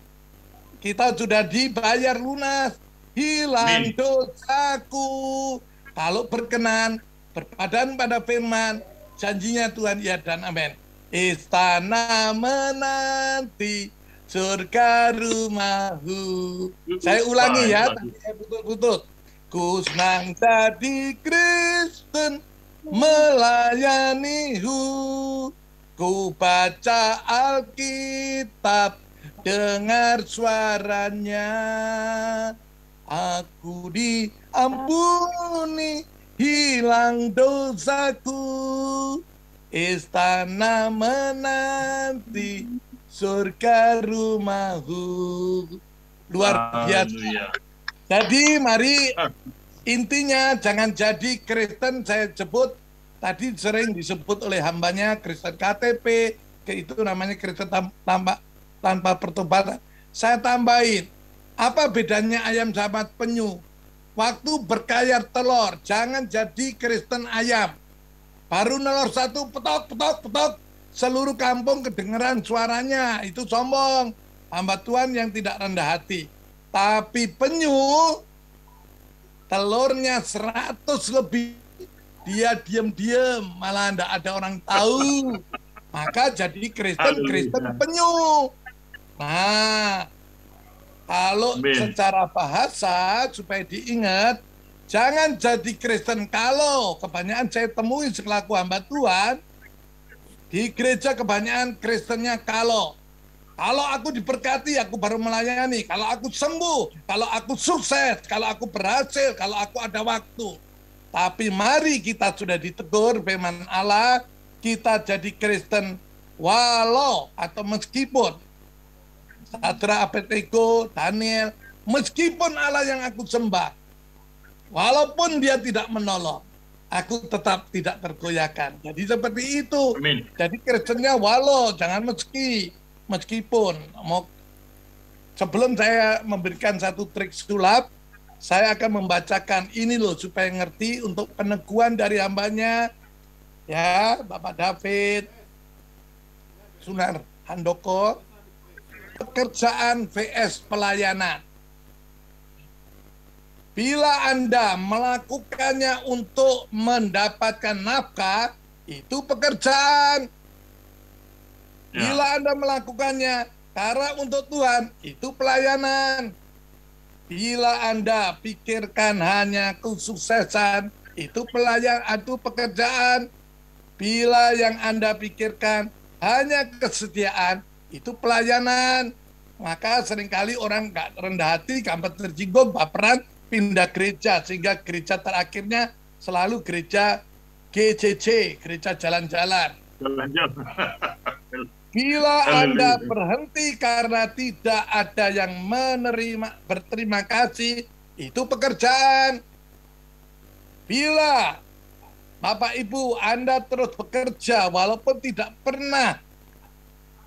Kita sudah dibayar lunas. Hilang dosaku. Kalau berkenan, berpadan pada firman, janjinya Tuhan ya dan amin. Istana menanti, surga rumahku. Saya ulangi ya, tapi saya putus-putus. Ku senang jadi Kristen, melayanihu. Ku baca Alkitab, dengar suaranya. Aku diampuni, hilang dosaku. Istana menanti, surga rumahku. Luar biasa. Jadi mari intinya jangan jadi Kristen, saya sebut tadi sering disebut oleh hambanya Kristen KTP, itu namanya Kristen tanpa pertobatan. Saya tambahin, apa bedanya ayam sama penyu? Waktu berkayar telur, jangan jadi Kristen ayam. Baru nelor satu, petok, petok, petok. Seluruh kampung kedengeran suaranya, itu sombong. Hamba Tuhan yang tidak rendah hati. Tapi penyu, telurnya 100 lebih. Dia diam-diam, malah tidak ada orang tahu. Maka jadi Kristen penyu. Nah, kalau secara bahasa, supaya diingat, jangan jadi Kristen kalau. Kebanyakan saya temui selaku hamba Tuhan, di gereja kebanyakan Kristennya kalau. Kalau aku diberkati, aku baru melayani. Kalau aku sembuh, kalau aku sukses, kalau aku berhasil, kalau aku ada waktu. Tapi mari kita sudah ditegur firman Allah, kita jadi Kristen walau atau meskipun. Sadrak, Abednego, Daniel, meskipun Allah yang aku sembah, walaupun dia tidak menolong, aku tetap tidak tergoyahkan. Jadi seperti itu. Amin. Jadi Kristennya walau, jangan meskipun. Sebelum saya memberikan satu trik sulap, saya akan membacakan ini loh supaya ngerti untuk peneguhan dari hambanya, ya Bapak David, Sunar Handoko, pekerjaan vs pelayanan. Bila Anda melakukannya untuk mendapatkan nafkah, itu pekerjaan. Bila Anda melakukannya karena untuk Tuhan, itu pelayanan. Bila Anda pikirkan hanya kesuksesan, itu itu pekerjaan. Bila yang Anda pikirkan hanya kesetiaan, itu pelayanan. Maka seringkali orang nggak rendah hati, gampang tersinggung, baperan, pindah gereja. Sehingga gereja terakhirnya selalu gereja GCC, gereja jalan-jalan. Bila Anda berhenti karena tidak ada yang berterima kasih, itu pekerjaan. Bila Bapak Ibu Anda terus bekerja walaupun tidak pernah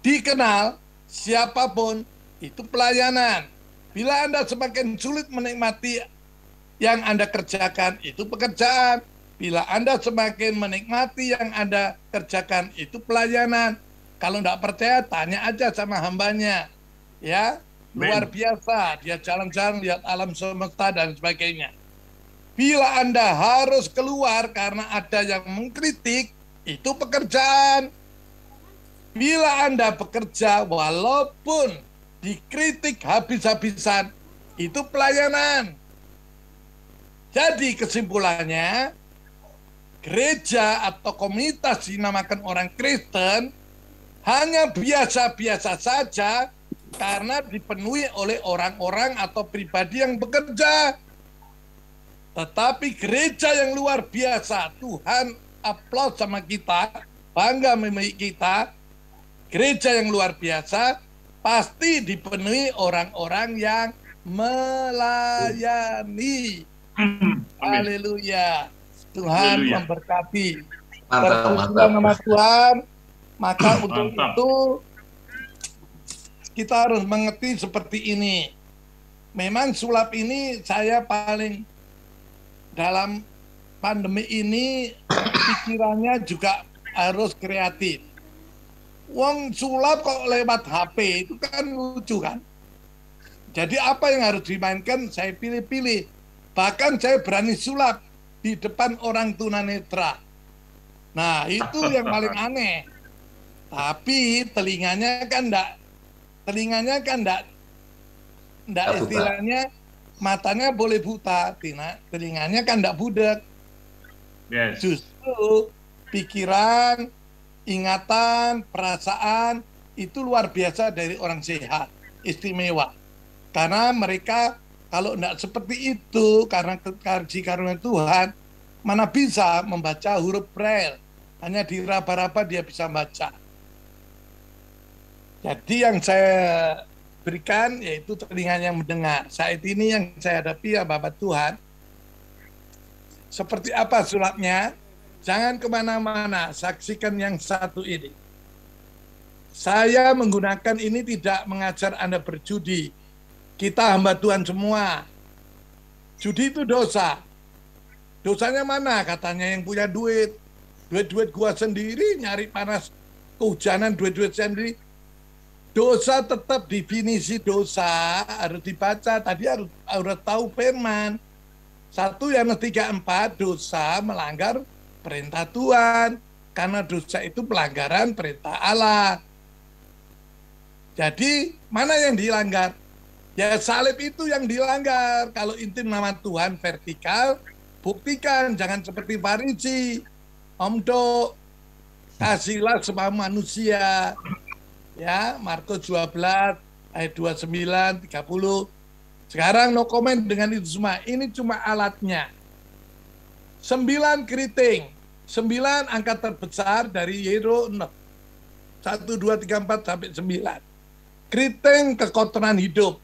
dikenal siapapun, itu pelayanan. Bila Anda semakin sulit menikmati yang Anda kerjakan, itu pekerjaan. Bila Anda semakin menikmati yang Anda kerjakan, itu pelayanan. Kalau tidak percaya, tanya aja sama hambanya. Ya, luar biasa. Dia jalan-jalan, lihat alam semesta, dan sebagainya. Bila Anda harus keluar karena ada yang mengkritik, itu pekerjaan. Bila Anda bekerja, walaupun dikritik habis-habisan, itu pelayanan. Jadi kesimpulannya, gereja atau komunitas dinamakan orang Kristen hanya biasa-biasa saja karena dipenuhi oleh orang-orang atau pribadi yang bekerja. Tetapi gereja yang luar biasa, Tuhan aplaus sama kita, bangga memiliki kita, gereja yang luar biasa pasti dipenuhi orang-orang yang melayani. Haleluya. Tuhan memberkati. Mantap. Nama Tuhan. Maka untuk itu kita harus mengerti seperti ini. Memang sulap ini saya paling dalam pandemi ini pikirannya juga harus kreatif. Wong sulap kok lewat HP itu kan lucu kan. Jadi apa yang harus dimainkan saya pilih-pilih. Bahkan saya berani sulap di depan orang tunanetra. Nah itu yang paling aneh. Tapi telinganya kan enggak istilahnya matanya boleh buta, telinganya kan enggak budek. Yes. Justru pikiran, ingatan, perasaan itu luar biasa dari orang sehat, istimewa. Karena mereka kalau enggak seperti itu karena karunia Tuhan, mana bisa membaca huruf Braille? Hanya diraba-raba dia bisa baca. Jadi yang saya berikan yaitu telinga yang mendengar. Saat ini yang saya hadapi ya Bapak Tuhan. Seperti apa sulapnya? Jangan kemana-mana, saksikan yang satu ini. Saya menggunakan ini tidak mengajar Anda berjudi. Kita hamba Tuhan semua. Judi itu dosa. Dosanya mana? Katanya yang punya duit. Duit-duit gua sendiri, nyari panas kehujanan, duit-duit sendiri. Dosa tetap definisi dosa harus dibaca. Tadi harus tahu firman. 1 Yohanes 3:4, dosa melanggar perintah Tuhan. Karena dosa itu pelanggaran perintah Allah. Jadi mana yang dilanggar? Ya salib itu yang dilanggar. Kalau intim nama Tuhan vertikal, buktikan. Jangan seperti Farisi. Om Do, kasihlah semua manusia. Ya, Markus 12 ayat 29, 30. Sekarang no comment dengan itu semua. Ini cuma alatnya. 9 keriting. 9 angka terbesar dari Yero 6. 1, 2, 3, 4 sampai 9. Keriting kekotoran hidup.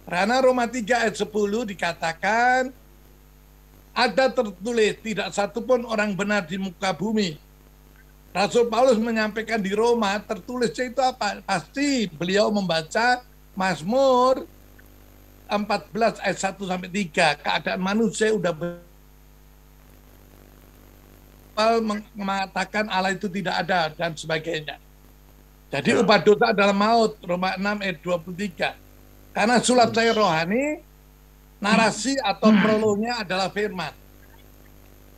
Karena Roma 3 ayat 10 dikatakan ada tertulis tidak satupun orang benar di muka bumi. Rasul Paulus menyampaikan di Roma tertulisnya itu apa? Pasti beliau membaca Mazmur 14 ayat 1 sampai 3. Keadaan manusia udah mengatakan Allah itu tidak ada dan sebagainya. Jadi upah dosa adalah maut. Roma 6 ayat 23. Karena sulap saya rohani, narasi atau prolognya adalah firman.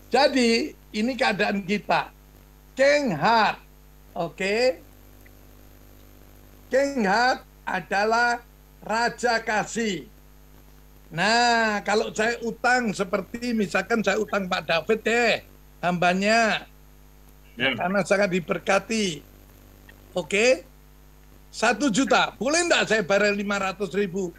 Jadi ini keadaan kita. King Heart, oke? King Heart adalah raja kasih. Nah, kalau saya utang seperti misalkan saya utang Pak David deh, hambanya, karena sangat diberkati, oke? 1 juta, boleh enggak saya bayar 500.000?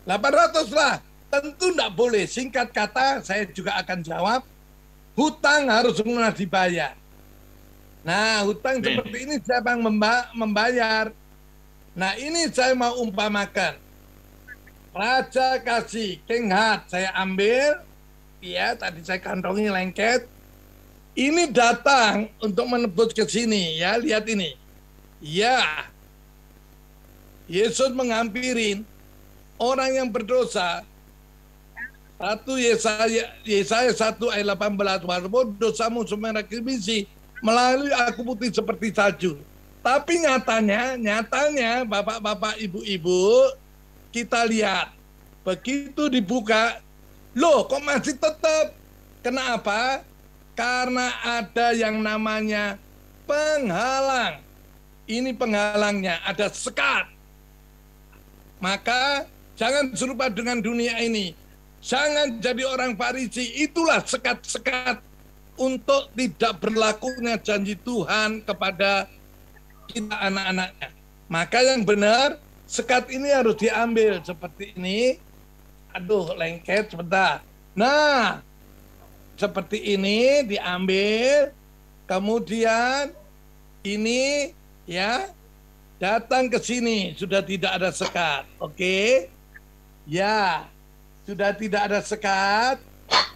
800 lah, tentu enggak boleh. Singkat kata, saya juga akan jawab, hutang harus semua dibayar. Nah, hutang seperti ini siapa yang membayar? Nah, ini saya mau umpamakan. Raja kasih, King Heart, saya ambil, ya tadi saya kantongi lengket. Ini datang untuk menebus ke sini, ya lihat ini. Ya, Yesus menghampirin orang yang berdosa. 1 Yesaya 1 ayat 18, walaupun dosamu semerah kemisi, melalui aku putih seperti salju. Tapi nyatanya bapak-bapak, ibu-ibu, kita lihat, begitu dibuka, loh kok masih tetap? Kenapa? Karena ada yang namanya penghalang. Ini penghalangnya, ada sekat. Maka jangan serupa dengan dunia ini. Jangan jadi orang Farisi. Itulah sekat-sekat untuk tidak berlakunya janji Tuhan kepada kita anak-anaknya. Maka yang benar, sekat ini harus diambil seperti ini. Aduh, lengket sebentar. Nah, seperti ini diambil. Kemudian ini ya datang ke sini, sudah tidak ada sekat. Oke? Ya, sudah tidak ada sekat.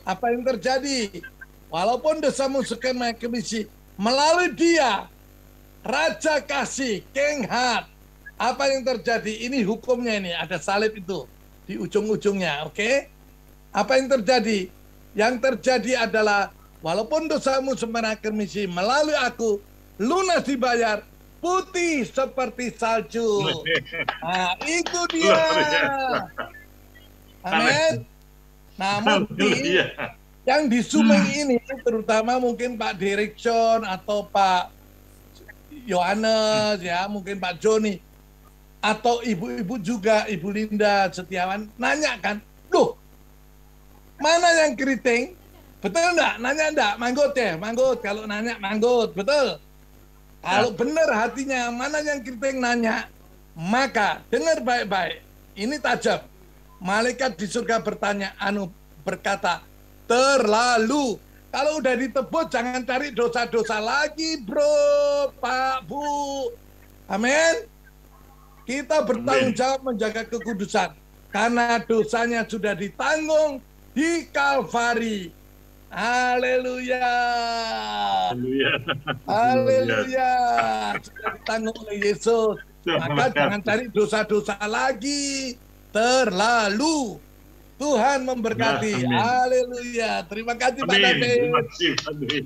Apa yang terjadi? Walaupun dosamu sekian banyak kemisi, melalui dia, Raja Kasih, King Heart, apa yang terjadi? Ini hukumnya ini, ada salib itu di ujung-ujungnya, oke? Apa yang terjadi? Yang terjadi adalah, walaupun dosamu semerah kemisi, melalui aku, lunas dibayar, putih seperti salju. Nah, itu dia. Amin. Nah, mungkin yang di Sumeng ini, terutama mungkin Pak Direction atau Pak Yohanes, ya, mungkin Pak Joni, atau ibu-ibu juga, Ibu Linda Setiawan, nanya kan, loh, mana yang keriting? Betul enggak? Nanya enggak? Manggut ya? Manggut. Kalau nanya, manggut. Betul? Kalau benar hatinya, mana yang keriting nanya, maka dengar baik-baik. Ini tajam. Malaikat di surga berkata, terlalu. Kalau udah ditebus, jangan cari dosa-dosa lagi, bro, Pak, Bu. Amin. Kita bertanggung jawab menjaga kekudusan. Karena dosanya sudah ditanggung di Kalvari. Haleluya. Haleluya. Sudah ditanggung oleh Yesus. Maka jangan cari dosa-dosa lagi. Terlalu. Tuhan memberkati. Haleluya. Terima kasih Pak David,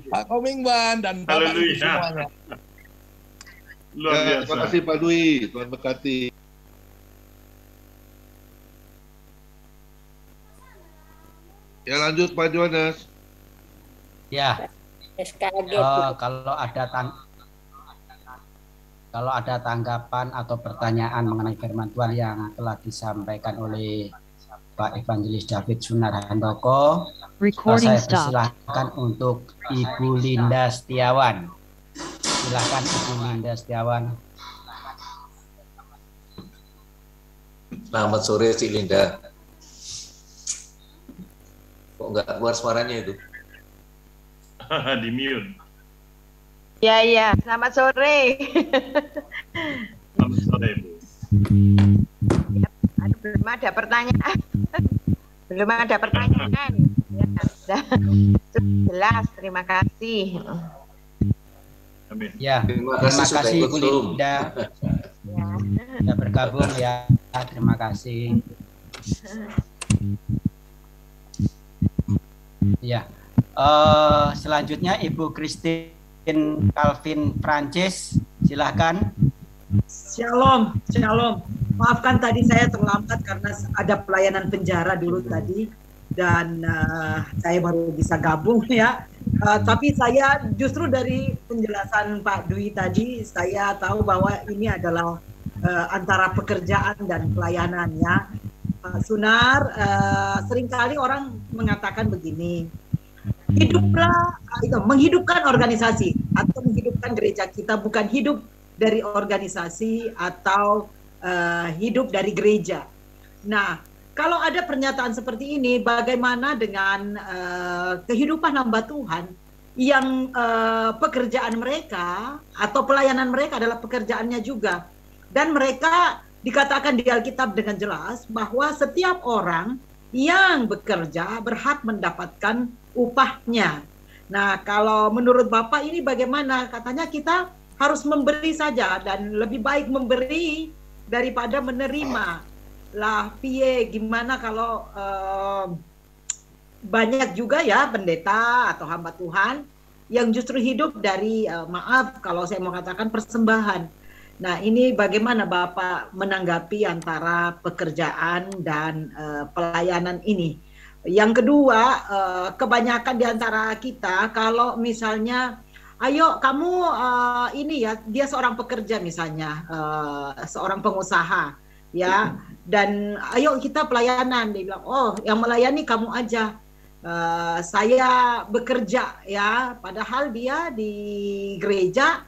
Pak Komingwan, dan Bapak Ibu semuanya. Terima kasih Pak Dwi. Tuhan berkati. Ya lanjut Pak Jonas. Ya. Kalau ada tanggapan atau pertanyaan mengenai firman Tuhan yang telah disampaikan oleh Pak Evangelis David Sunarhandoko, saya persilahkan untuk Ibu Linda Setiawan. Silakan Ibu Linda Setiawan. Selamat sore Cik Linda. Kok nggak keluar suaranya itu? Di mute. Ya, selamat sore. Selamat sore, Bu. Belum ada pertanyaan. Belum ada pertanyaan. Ya, jelas, terima kasih. Amin. Ya, terima kasih Bu Linda. Sudah bergabung ya. Terima kasih. Ya. Selanjutnya Ibu Christine Calvin Francis, silakan. Shalom, shalom. Maafkan tadi saya terlambat karena ada pelayanan penjara dulu tadi dan saya baru bisa gabung ya. Tapi saya justru dari penjelasan Pak Dwi tadi saya tahu bahwa ini adalah antara pekerjaan dan pelayanan ya. Pak Sunar, seringkali orang mengatakan begini, hiduplah, menghidupkan organisasi atau menghidupkan gereja kita bukan hidup dari organisasi atau hidup dari gereja. Nah, kalau ada pernyataan seperti ini, bagaimana dengan kehidupan hamba Tuhan yang pekerjaan mereka atau pelayanan mereka adalah pekerjaannya juga, dan mereka dikatakan di Alkitab dengan jelas bahwa setiap orang yang bekerja berhak mendapatkan upahnya. Nah, kalau menurut Bapak ini bagaimana? Katanya kita harus memberi saja dan lebih baik memberi daripada menerima. Lah, piye gimana kalau banyak juga ya pendeta atau hamba Tuhan yang justru hidup dari maaf kalau saya mau katakan persembahan. Nah, ini bagaimana Bapak menanggapi antara pekerjaan dan pelayanan ini? Yang kedua, kebanyakan di antara kita kalau misalnya, ayo kamu ini ya, dia seorang pekerja misalnya, seorang pengusaha ya, dan ayo kita pelayanan, dia bilang, oh yang melayani kamu aja, saya bekerja ya, padahal dia di gereja